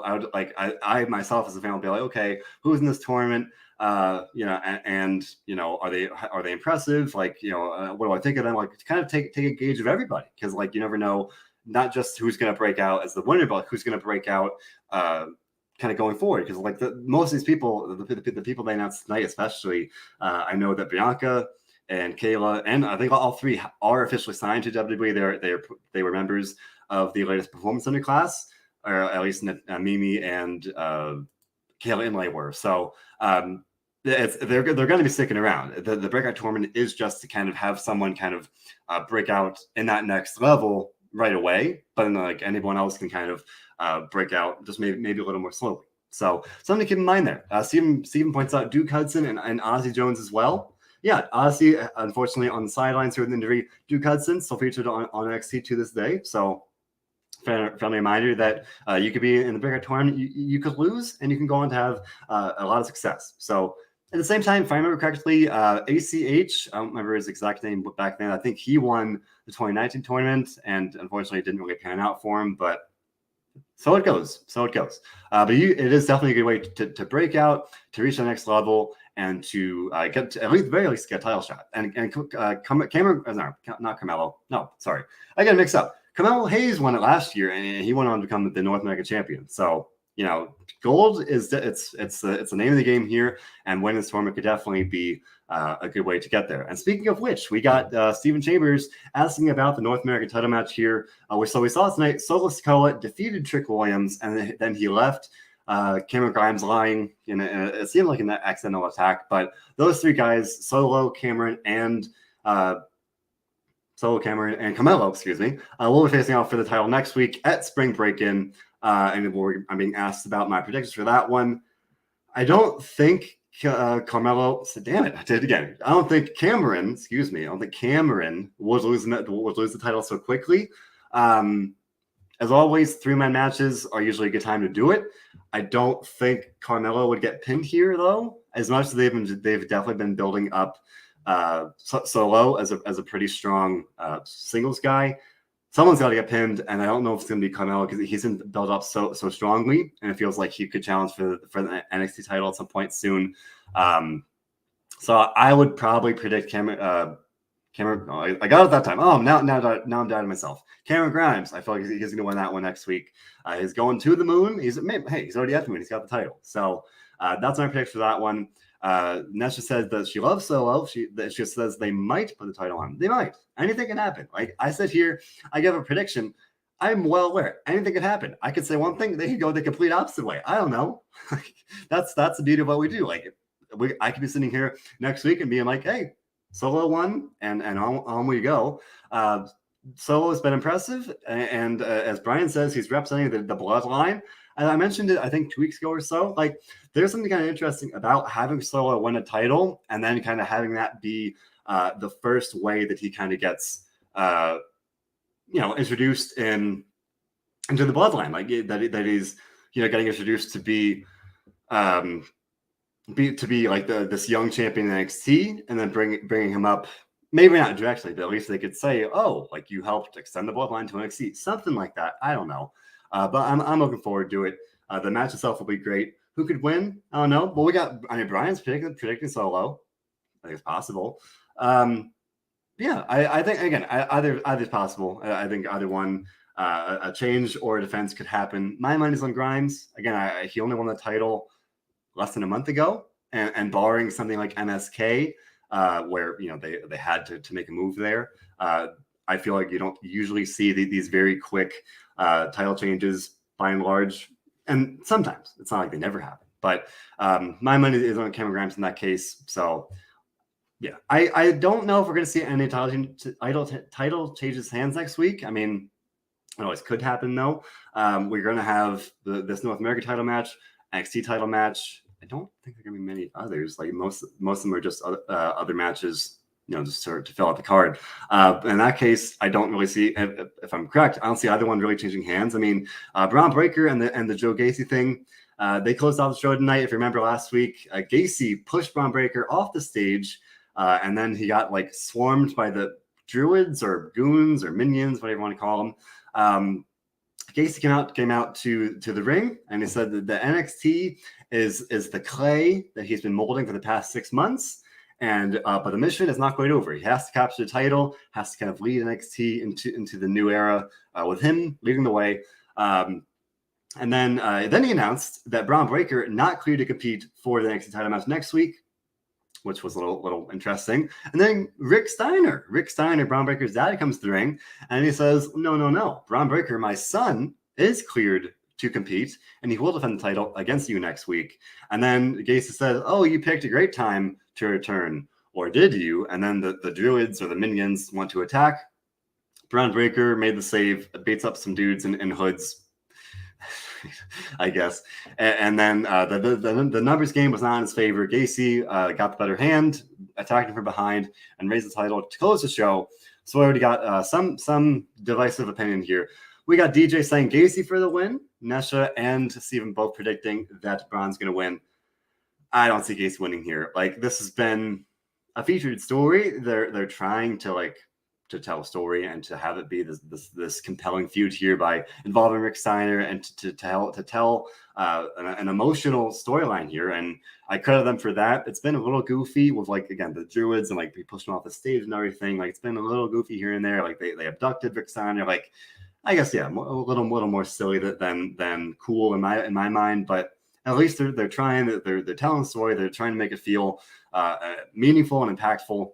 I myself as a fan will be like, okay, who's in this tournament? And are they impressive? Like, what do I think of them? Like, kind of take a gauge of everybody because like you never know, not just who's going to break out as the winner, but like who's going to break out kind of going forward. Because like most of these people, the people they announced tonight, especially, I know that Bianca and Kayla, and I think all three are officially signed to WWE. They were members of the latest Performance Center class, or at least Mimi and Kayla Inlay were. So they're going to be sticking around. The Breakout tournament is just to kind of have someone kind of break out in that next level right away, but then like anyone else can kind of break out just maybe a little more slowly. So something to keep in mind there. Steven points out Duke Hudson and Aussie Jones as well. Yeah, Aussie, unfortunately, on the sidelines here with an injury. Duke Hudson still featured on NXT to this day. So, friendly reminder that you could be in the Breakout tournament, you could lose, and you can go on to have a lot of success. So, at the same time, if I remember correctly, ACH, I don't remember his exact name back then. I think he won the 2019 tournament, and unfortunately, it didn't really pan out for him. But so it goes. But it is definitely a good way to break out, to reach the next level, and to get to, at least very least get a title shot. And Cameron, not Carmelo. No, sorry, I got it mixed up. Carmelo Hayes won it last year, and he went on to become the North American champion. So gold is it's the name of the game here, and winning this tournament could definitely be a good way to get there. And speaking of which, we got Stephen Chambers asking about the North American title match here. We saw tonight. Solo Sikoa defeated Trick Williams, and then he left. Cameron Grimes lying it seemed like an accidental attack, but those three guys, Solo, Cameron, and Carmelo, excuse me, will be facing off for the title next week at Spring Breakin. And I'm being asked about my predictions for that one. I don't think Carmelo. So damn it, I did it again. I don't think Cameron would lose the title so quickly. As always, 3-man matches are usually a good time to do it. I don't think Carmelo would get pinned here, though. As much as they've definitely been building up Solo as a pretty strong singles guy. Someone's got to get pinned, and I don't know if it's going to be Carmelo because he's been built up so strongly, and it feels like he could challenge for the NXT title at some point soon. So I would probably predict Cameron. Oh, I got it that time. Oh, now I'm doubting myself. Cameron Grimes. I feel like he's going to win that one next week. He's going to the moon. He's already at the moon. He's got the title. So that's my prediction for that one. Nesha says that she loves Solo. She says they might put the title on. They might. Anything can happen. Like I said here, I give a prediction. I'm well aware anything could happen. I could say one thing, they could go the complete opposite way. I don't know. that's the beauty of what we do. Like I could be sitting here next week and being like, hey, Solo won, and on we go. Solo has been impressive, and as Brian says, he's representing the bloodline. And I mentioned it, I think 2 weeks ago or so. Like there's something kind of interesting about having Solo win a title and then kind of having that be the first way that he kind of gets introduced into the bloodline, like that he's getting introduced to be like this young champion in NXT, and then bringing him up, maybe not directly, but at least they could say, oh, like you helped extend the bloodline to NXT, something like that. I don't know, but I'm looking forward to it. The match itself will be great. Who could win? I don't know. Well, Brian's predicting Solo. I think it's possible. Yeah, I think again, either's possible. I think either one, a change or a defense could happen. My mind is on Grimes. Again, he only won the title less than a month ago, and barring something like MSK, where they had to make a move there. I feel like you don't usually see these very quick title changes by and large, and sometimes it's not like they never happen. But my money is on Cameron Grimes in that case. So. Yeah, I don't know if we're going to see any title changes hands next week. I mean, it always could happen, though. We're going to have this North American title match, NXT title match. I don't think there are going to be many others. Like most of them are just other matches, just to fill out the card. In that case, I don't really see, if I'm correct, I don't see either one really changing hands. I mean, Braun Breaker and the Joe Gacy thing, they closed off the show tonight. If you remember last week, Gacy pushed Braun Breaker off the stage. And then he got like swarmed by the druids or goons or minions, whatever you want to call them. Gacy came out to the ring, and he said that the NXT is the clay that he's been molding for the past 6 months, and but the mission is not quite over. He has to capture the title, has to kind of lead NXT into the new era with him leading the way. And then he announced that Braun Breaker not cleared to compete for the NXT title match next week, which was a little interesting. And then Rick Steiner, Braun Breaker's dad, comes to the ring, and he says, no. Braun Breaker, my son, is cleared to compete, and he will defend the title against you next week. And then Gacy says, oh, you picked a great time to return, or did you? And then the druids or the minions want to attack. Braun Breaker made the save, beats up some dudes in hoods, I guess. And then the numbers game was not in his favor. Gacy got the better hand, attacked him from behind, and raised the title to close the show. So I already got some divisive opinion here. We got DJ saying Gacy for the win, Nesha and Steven both predicting that Braun's going to win. I don't see Gacy winning here. Like, this has been a featured story. They're trying to tell a story and to have it be this compelling feud here by involving Rick Steiner and to tell an emotional storyline here. And I credit them for that. It's been a little goofy with the druids and we pushed them off the stage and everything. Like, it's been a little goofy here and there. Like they abducted Rick Steiner. Like, I guess, yeah, a little more silly than cool in my mind. But at least they're trying. They're telling a story. They're trying to make it feel meaningful and impactful.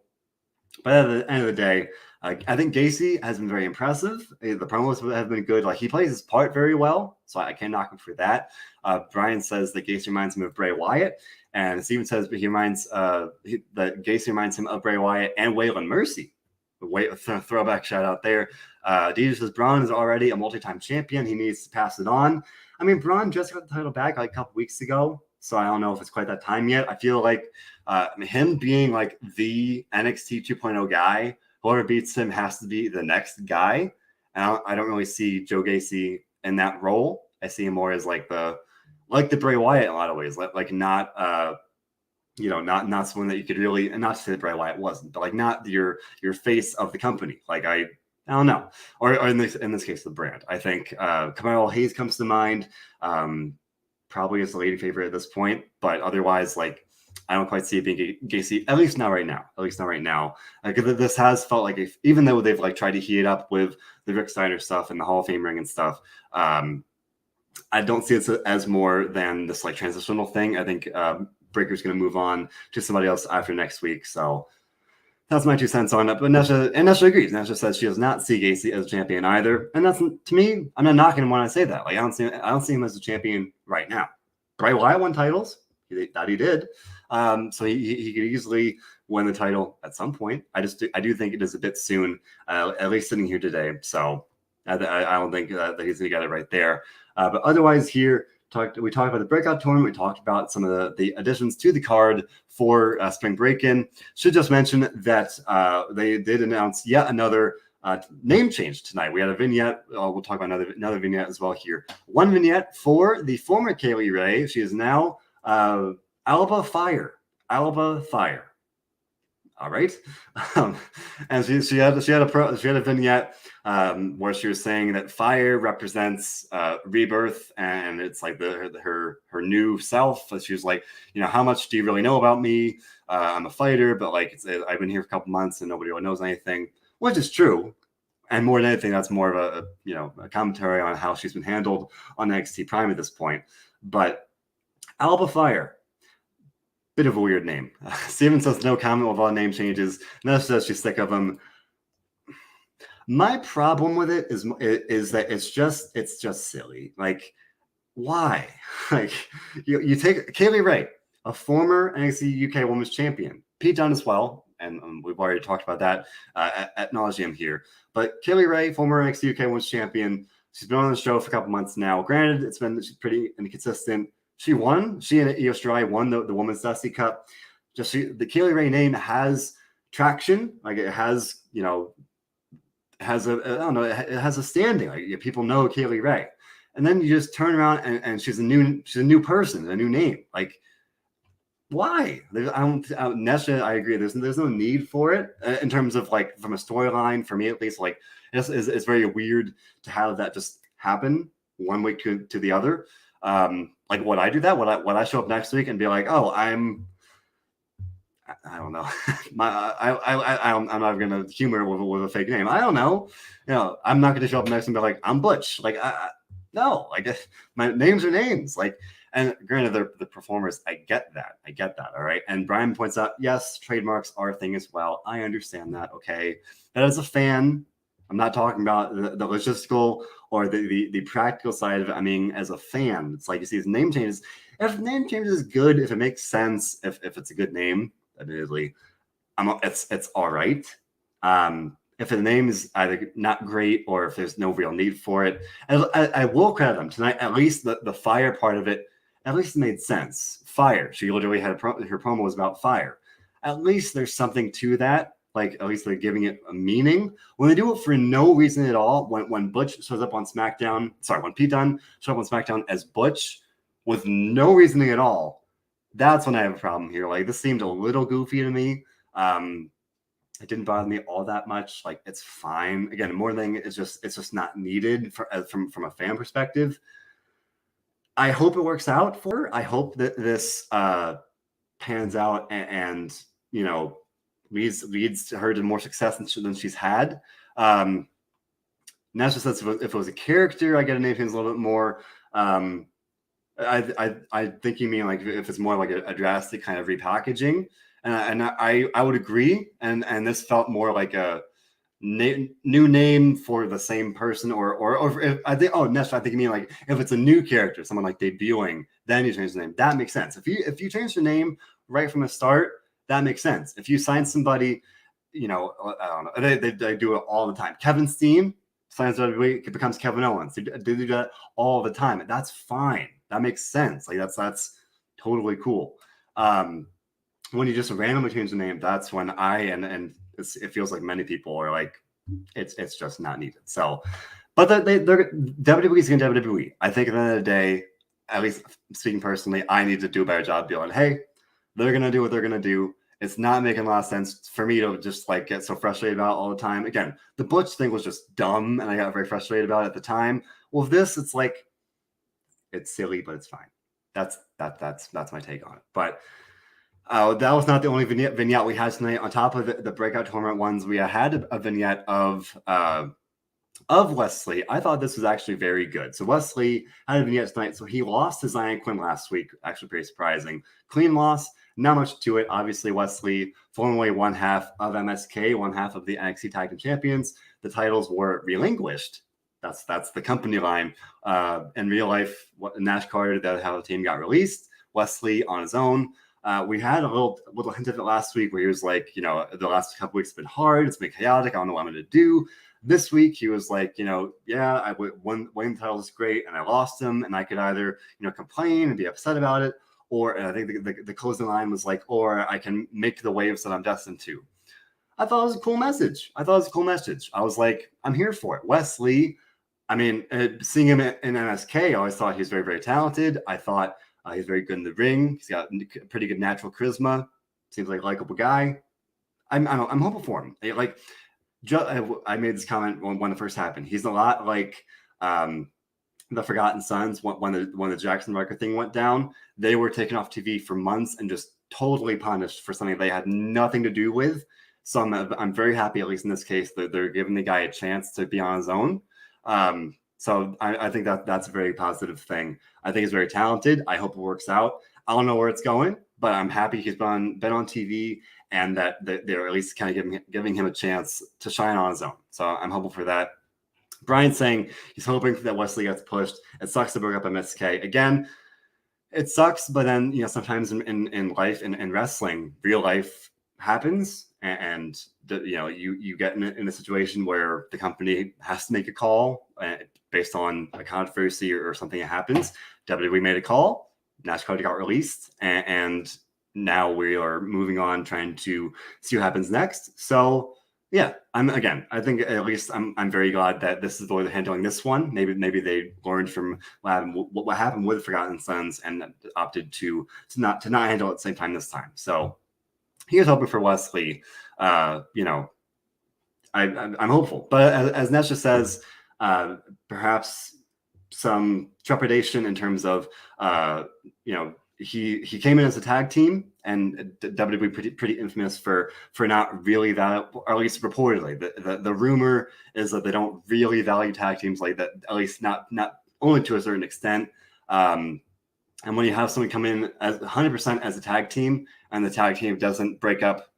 But at the end of the day, I think Gacy has been very impressive. The promos have been good. Like, he plays his part very well, so I can't knock him for that. Brian says that Gacy reminds him of Bray Wyatt, and Steven says that that Gacy reminds him of Bray Wyatt and Waylon Mercy. Throwback shout out there. DJ says Braun is already a multi-time champion. He needs to pass it on. I mean, Braun just got the title back a couple weeks ago, so I don't know if it's quite that time yet. I feel like him being the NXT 2.0 guy, whoever beats him has to be the next guy. And I don't really see Joe Gacy in that role. I see him more as the Bray Wyatt in a lot of ways, not someone that you could really, and not to say that Bray Wyatt wasn't, but not your face of the company. I don't know, or in this case, the brand. I think Carmelo Hayes comes to mind. Probably is the lady favorite at this point, but otherwise, I don't quite see it being Gacy, at least not right now. At least not right now. This has felt like, even though they've like tried to heat it up with the Rick Steiner stuff and the Hall of Fame ring and stuff, I don't see it as more than this like transitional thing. I think Breaker's going to move on to somebody else after next week. So that's my 2 cents on it. But Nesha agrees. Nesha says she does not see Gacy as a champion either, and that's, to me, I'm not knocking him when I say that. Like I don't see him as a champion right now. Bray Wyatt won titles. That he did. So he could easily win the title at some point. I do think it is a bit soon, at least sitting here today. So I don't think that he's going to get it right there. But otherwise, here we talked about the Breakout tournament. We talked about some of the additions to the card for Spring Breakin. Should just mention that they did announce yet another name change tonight. We had a vignette. We'll talk about another vignette as well here. One vignette for the former Kaylee Ray. She is now Alba Fire. All right. And she had a vignette where she was saying that fire represents rebirth, and it's like her new self. She was like, how much do you really know about me? I'm a fighter, but like I've been here for a couple months and nobody really knows anything, which is true. And more than anything, that's more of a commentary on how she's been handled on NXT Prime at this point. But Alba Fire. Bit of a weird name. Steven says no comment with all name changes. Nessa says she's sick of them. My problem with it is that it's just silly. Like, why? Like, you take Kaylee Ray, a former NXT UK Women's Champion, Pete Dunne as well, and we've already talked about that at nauseum here. But Kaylee Ray, former NXT UK Women's Champion, she's been on the show for a couple months now. Granted, she's pretty inconsistent. She won. She and Io Shirai won the Women's Dusty Cup. The Kaylee Ray name has traction. Like it has, has a standing. Like people know Kaylee Ray. And then you just turn around and she's a new person, a new name. Like, why? Nesha, I agree. There's no need for it in terms of like from a storyline for me at least. Like it's very weird to have that just happen one week to the other. Like would I do that? Would I show up next week and be like, oh, I don't know. I'm not going to humor with a fake name. I don't know. I'm not going to show up next and be like, I'm Butch. Like, no, I guess my names are names. Like, and granted, they're the performers. I get that. All right. And Brian points out, yes, trademarks are a thing as well. I understand that. Okay. But as a fan, I'm not talking about the logistical or the practical side of it. I mean, as a fan, it's like you see his name changes. If the name changes is good, if it makes sense, if it's a good name, admittedly, it's all right. If the name is either not great or if there's no real need for it, I will credit them tonight. At least the fire part of it, at least it made sense. Fire. She literally had her promo was about fire. At least there's something to that. Like at least they're giving it a meaning. When they do it for no reason at all, when Butch shows up on SmackDown, when Pete Dunne shows up on SmackDown as Butch with no reasoning at all, that's when I have a problem here. Like this seemed a little goofy to me. It didn't bother me all that much. Like it's fine. Again, more than it's just not needed from a fan perspective. I hope it works out for her. I hope that this pans out and leads her to more success than she's had. Nasha says if it was a character, I get a name change a little bit more. I think you mean like if it's more like a drastic kind of repackaging, and I would agree. And this felt more like a new name for the same person, or if I think Nesha, I think you mean like if it's a new character, someone like debuting, then you change the name. That makes sense. If you change the name right from the start, that makes sense. If you sign somebody, I don't know, they do it all the time. Kevin Steen signs WWE, it becomes Kevin Owens. They do that all the time. That's fine. That makes sense. Like that's totally cool. When you just randomly change the name, that's when and it feels like many people are like, it's just not needed. So, but they're WWE's going to WWE. I think at the end of the day, at least speaking personally, I need to do a better job being like, hey, they're going to do what they're going to do. It's not making a lot of sense for me to just like get so frustrated about it all the time. Again, the Butch thing was just dumb, and I got very frustrated about it at the time. Well, this, it's like, it's silly, but it's fine. That's my take on it. But That was not the only vignette we had tonight. On top of the breakout tournament ones, we had a vignette of Wesley. I thought this was actually very good. So Wesley had a vignette tonight. So he lost to Zion Quinn last week. Actually, pretty surprising. Clean loss. Not much to it. Obviously, Wesley falling away one half of MSK, one half of the NXT Tag Team Champions. The titles were relinquished. That's the company line. In real life, Nash Carter, that how the team got released. Wesley on his own. We had a little hint of it last week where he was like, the last couple weeks have been hard. It's been chaotic. I don't know what I'm going to do. This week, he was like, yeah, I won the title is great, and I lost him, and I could either, complain and be upset about it, or I think the closing line was like, or I can make the waves that I'm destined to. I thought it was a cool message. I was like, I'm here for it. Wesley, I mean, seeing him in NSK, I always thought he was very, very talented. I thought he's very good in the ring. He's got pretty good natural charisma. Seems like a likable guy. I'm hopeful for him. I made this comment when it first happened. He's a lot like the Forgotten Sons when the Jackson Riker thing went down. They were taken off TV for months and just totally punished for something they had nothing to do with. So I'm very happy, at least in this case, that they're giving the guy a chance to be on his own. So I think that's a very positive thing. I think he's very talented. I hope it works out. I don't know where it's going, but I'm happy he's been on TV and that they're at least kind of giving him a chance to shine on his own. So I'm hopeful for that. Brian's saying he's hoping that Wesley gets pushed. It sucks to break up MSK. Again, it sucks, but then, sometimes in life, in wrestling, real life happens. And you get in a situation where the company has to make a call based on a controversy or something that happens. WWE made a call. Nash Carter got released, and now we are moving on, trying to see what happens next. So yeah, I think at least I'm very glad that this is the way they're handling this one. Maybe they learned from what happened with Forgotten Sons and opted to not handle it at the same time this time. So here's hoping for Wesley. I'm hopeful, but as Nesha says, perhaps some trepidation in terms of he came in as a tag team, and WWE pretty infamous for not really that, or at least reportedly. The rumor is that they don't really value tag teams like that, at least not only to a certain extent. And when you have someone come in as 100% as a tag team, and the tag team doesn't break up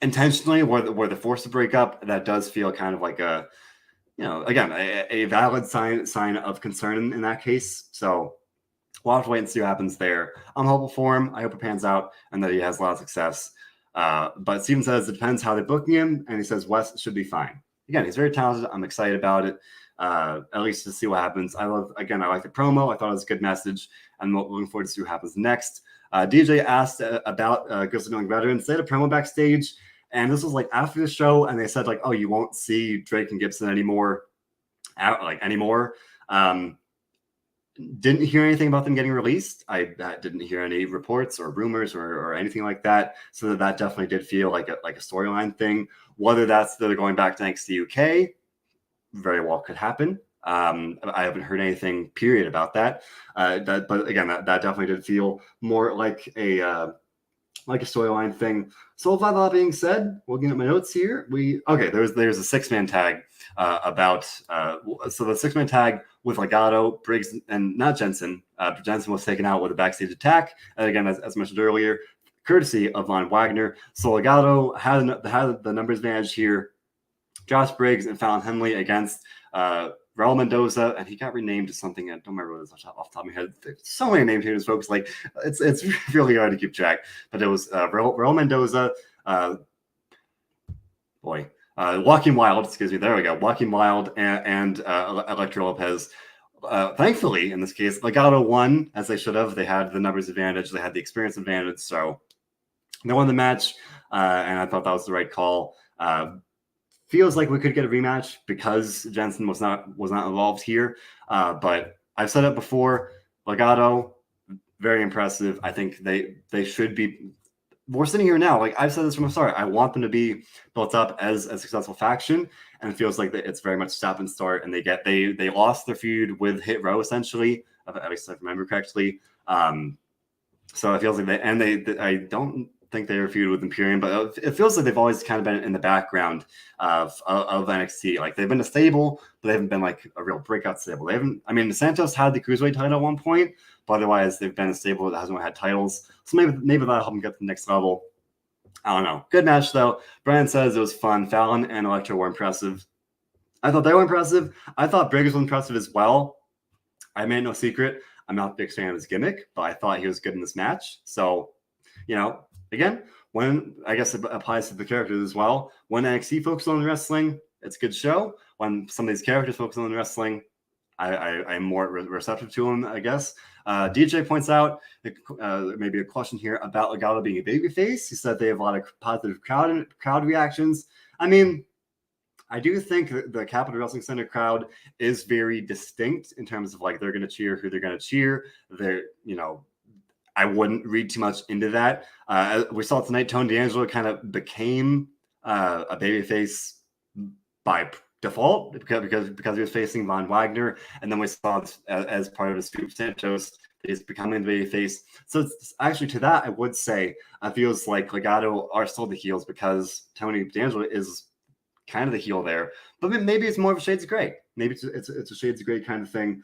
intentionally, where they're forced to break up, that does feel kind of like a valid sign of concern in that case. So we'll have to wait and see what happens there. I'm hopeful for him. I hope it pans out and that he has a lot of success. But Steven says it depends how they're booking him, and he says West should be fine. Again, he's very talented. I'm excited about it. At least to see what happens. I like the promo. I thought it was a good message. I'm looking forward to see what happens next. DJ asked about Ghost of Knowing Veterans. They had a promo backstage, and this was like after the show, and they said like, oh, you won't see Drake and Gibson anymore. Didn't hear anything about them getting released. I didn't hear any reports or rumors or anything like that. So that definitely did feel like a storyline thing. Whether that's that they're going back to NXT UK, very well could happen. I haven't heard anything period about that. But again, that definitely did feel more like a storyline thing. So with that being said, looking at my notes here, there's a 6-man tag so the 6-man tag with Legato, Briggs, and not Jensen. Jensen was taken out with a backstage attack. And again, as mentioned earlier, courtesy of Von Wagner. So Legato had the numbers advantage here. Josh Briggs and Fallon Henley against Raul Mendoza, and he got renamed to something. I don't remember what it was off the top of my head. There's so many names here, folks. Like it's really hard to keep track. But it was Raul Mendoza, Joaquin Wild. Excuse me. There we go. Joaquin Wild and Electra Lopez. Thankfully, in this case, Legato won as they should have. They had the numbers advantage. They had the experience advantage. So they won the match, and I thought that was the right call. Feels like we could get a rematch because Jensen was not involved here. But I've said it before, Legato, very impressive. I think they should be. We're sitting here now. Like I've said this from the start, I want them to be built up as a successful faction, and it feels like that it's very much stop and start. And they lost their feud with Hit Row essentially, at least if I remember correctly. So it feels like I don't think they were feuded with Imperium, but it feels like they've always kind of been in the background of NXT. Like they've been a stable, but they haven't been like a real breakout stable. They haven't. I mean, Santos had the cruiserweight title at one point, but otherwise they've been a stable that hasn't had titles. So maybe that'll help them get to the next level. I don't know. Good match though. Brian says it was fun. Fallon and Electra were impressive. I thought they were impressive. I thought Briggs was impressive as well. I made no secret, I'm not a big fan of his gimmick, but I thought he was good in this match. So, again, when I guess it applies to the characters as well. When NXT focuses on the wrestling, it's a good show. When some of these characters focus on the wrestling, I'm more receptive to them, I guess. DJ points out maybe a question here about Legado being a babyface. He said they have a lot of positive crowd reactions. I mean, I do think the Capitol Wrestling Center crowd is very distinct in terms of like they're going to cheer who they're going to cheer. I wouldn't read too much into that. We saw tonight, Tony D'Angelo kind of became a babyface by default because he was facing Von Wagner, and then we saw this as part of his feud with Santos that he's becoming the babyface. So it's actually to that I would say it feels like Legado are still the heels because Tony D'Angelo is kind of the heel there, but maybe it's more of a shades of gray. Maybe it's a shades of gray kind of thing.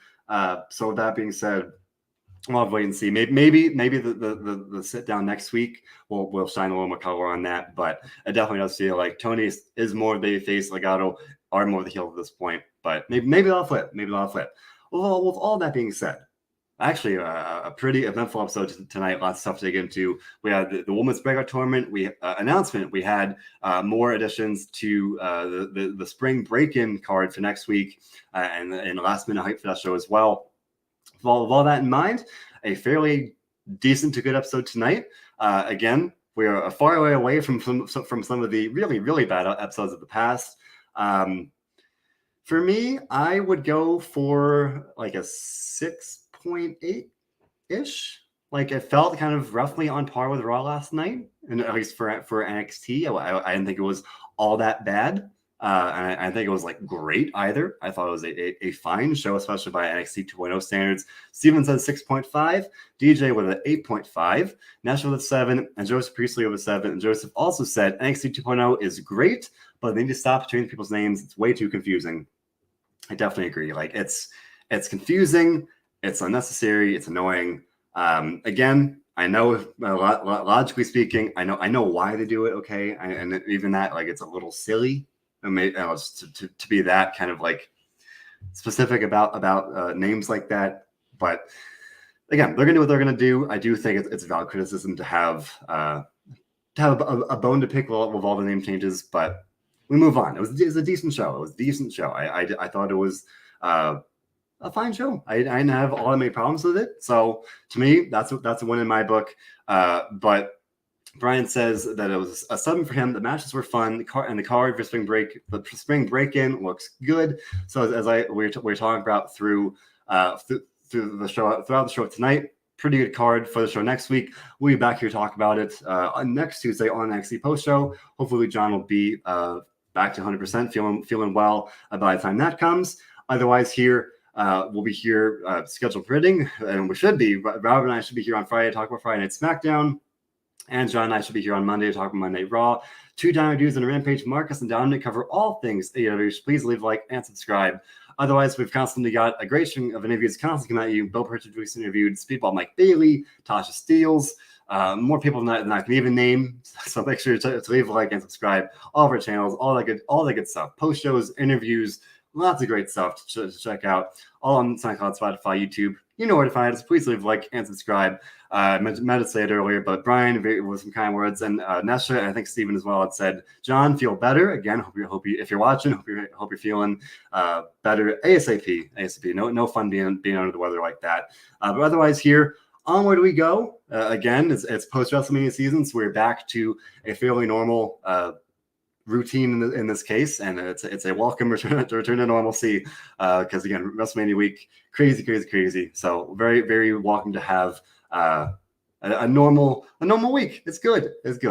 So with that being said, we'll have to wait and see. Maybe the sit down next week will shine a little more color on that. But it definitely does feel like Tony is more of the face. Legado are more of the heel at this point. But maybe they'll flip. Well, with all that being said, actually a pretty eventful episode tonight. Lots of stuff to get into. We had the women's breakout tournament. We announcement. We had more additions to the spring break-in card for next week, and last minute hype for that show as well. With all that in mind, a fairly decent to good episode tonight. Again, we are a far way away from some of the really, really bad episodes of the past. For me, I would go for like a 6.8-ish. Like it felt kind of roughly on par with Raw last night, and at least for NXT, I didn't think it was all that bad. And I think it was like great either. I thought it was a fine show, especially by NXT 2.0 standards. Steven said 6.5, DJ with an 8.5, Nashville with a 7, and Joseph Priestley with a 7. And Joseph also said NXT 2.0 is great, but they need to stop changing people's names. It's way too confusing. I definitely agree. Like it's confusing, it's unnecessary, it's annoying. Again, I know logically speaking, I know why they do it. Okay, and even that, like, it's a little silly. To be that kind of like specific about names like that. But again, they're gonna do what they're gonna do. I do think it's valid criticism to have a bone to pick with all the name changes, but we move on. It was a decent show. I thought it was a fine show. I didn't have all that many problems with it. So to me, that's a win in my book. But Brian says that it was a 7 for him. The matches were fun. The card for the spring break-in looks good. So as we're talking about through the show, throughout the show tonight, pretty good card for the show next week. We'll be back here to talk about it next Tuesday on NXT Post Show. Hopefully, John will be back to 100%, feeling well by the time that comes. Otherwise, we'll be here scheduled permitting, and we should be. Robert and I should be here on Friday to talk about Friday Night SmackDown. And John and I should be here on Monday to talk about Monday Raw. 2 Dynamite Dudes and a Rampage. Marcus and Dominic cover all things AEW. Please leave a like and subscribe. Otherwise, we've constantly got a great string of interviews constantly coming at you. Bill Pritchard recently interviewed Speedball Mike Bailey, Tasha Steeles, more people than I can even name. So make sure to leave a like and subscribe. All of our channels, all that good stuff. Post shows, interviews, lots of great stuff to check out. All on SoundCloud, Spotify, YouTube. You know where to find us. Please leave a like and subscribe. I meant to say it earlier, but Brian with some kind words, and Nesha, and I think Steven as well, had said, John, feel better. Again, hope you if you're watching, hope you're feeling better ASAP. No fun being under the weather like that. But otherwise, here, onward we go. Again, it's post WrestleMania season, so we're back to a fairly normal routine in this case, and it's a welcome return to normalcy, because again, WrestleMania week, crazy. So very, very welcome to have a normal week. It's good. With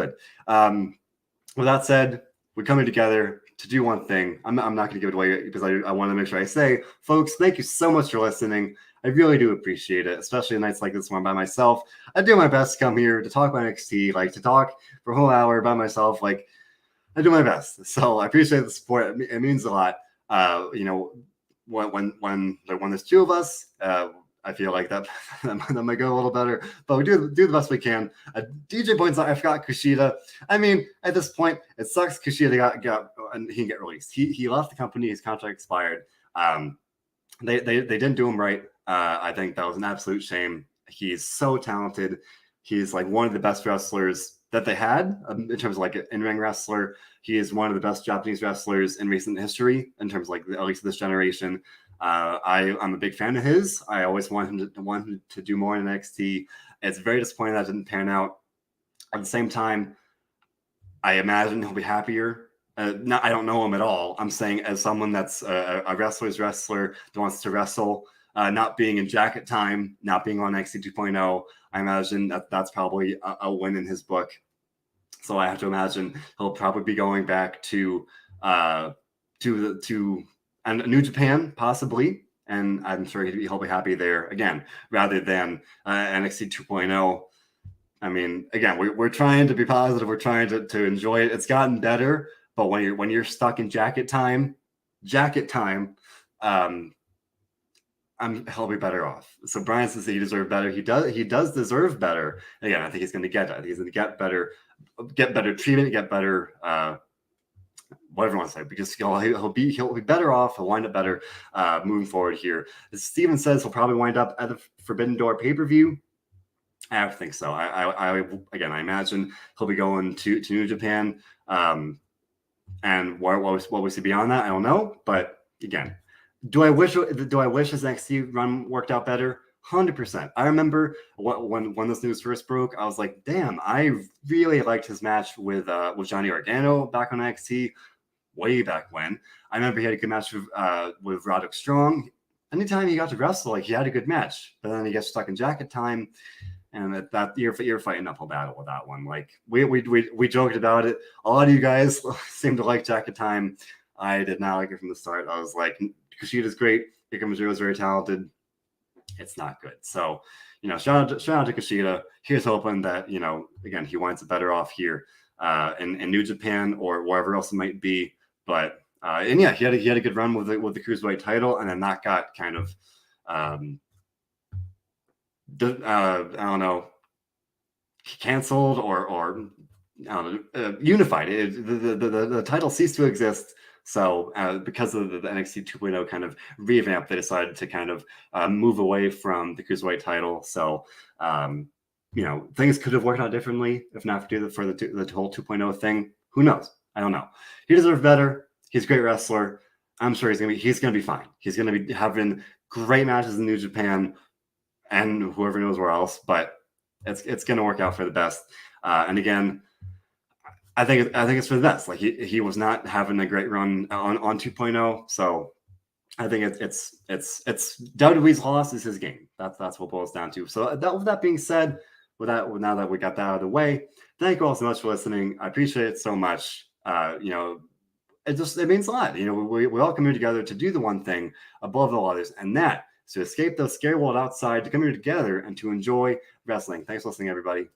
that said, we're coming together to do one thing. I'm not going to give it away because I want to make sure I say, folks, thank you so much for listening. I really do appreciate it, especially nights like this one by myself. I do my best to come here to talk about NXT, like to talk for a whole hour by myself. Like, I do my best. So I appreciate the support. It means a lot. You know, when there's two of us, I feel like that might go a little better, but we do the best we can. DJ points out I forgot Kushida. I mean, at this point, it sucks. Kushida got and he didn't get released. He left the company. His contract expired. They didn't do him right. I think that was an absolute shame. He's so talented. He's like one of the best wrestlers that they had in terms of like an in-ring wrestler. He is one of the best Japanese wrestlers in recent history in terms of like at least this generation. I'm a big fan of his. I always want him to do more in NXT. It's very disappointing that didn't pan out. At the same time, I imagine he'll be happier. I don't know him at all. I'm saying as someone that's a wrestler's wrestler that wants to wrestle, not being in jacket time, not being on NXT 2.0, I imagine that's probably a win in his book. So I have to imagine he'll probably be going back to New Japan possibly, and I'm sure he'll be happy there again rather than NXT 2.0. I mean, again, we're trying to be positive. We're trying to enjoy it. It's gotten better, but when you're stuck in jacket time, he'll be better off. So Brian says that he deserved better. He does deserve better. Again, I think he's going to get that. I think he's going to get better treatment, get better whatever you want to say, because he'll be better off. He'll wind up better moving forward here. As Steven says, he'll probably wind up at the Forbidden Door pay-per-view. I don't think so. I imagine he'll be going to New Japan. And what we see beyond that, I don't know. But again, do I wish his NXT run worked out better? 100%. I remember when this news first broke, I was like, damn, I really liked his match with Johnny Gargano back on NXT way back when. I remember he had a good match with Roderick Strong. Anytime he got to wrestle, like he had a good match, but then he gets stuck in jacket time. And that you're fighting uphill battle with that one. Like we joked about it. A lot of you guys seem to like jacket time. I did not like it from the start. I was like, Kushida's great. Ikumajiro's very talented. It's not good. So, shout out to Kushida. Here's hoping that, again, he winds up better off here in New Japan or wherever else it might be. But he had a good run with the Cruiserweight title, and then that got kind of I don't know, canceled or unified. The title ceased to exist. So because of the NXT 2.0 kind of revamp, they decided to kind of move away from the Cruiserweight title. So, things could have worked out differently if not for the whole 2.0 thing. Who knows? I don't know. He deserves better. He's a great wrestler. I'm sure he's gonna be fine. He's gonna be having great matches in New Japan and whoever knows where else, but it's gonna work out for the best. And again, I think it's for the best. Like he was not having a great run on 2.0, so I think it's WWE's loss is his game. That's what it boils down to. So with that being said, now that we got that out of the way, thank you all so much for listening. I appreciate it so much. It means a lot. We all come here together to do the one thing above all others, and that is to escape the scary world outside, to come here together and to enjoy wrestling. Thanks for listening, everybody.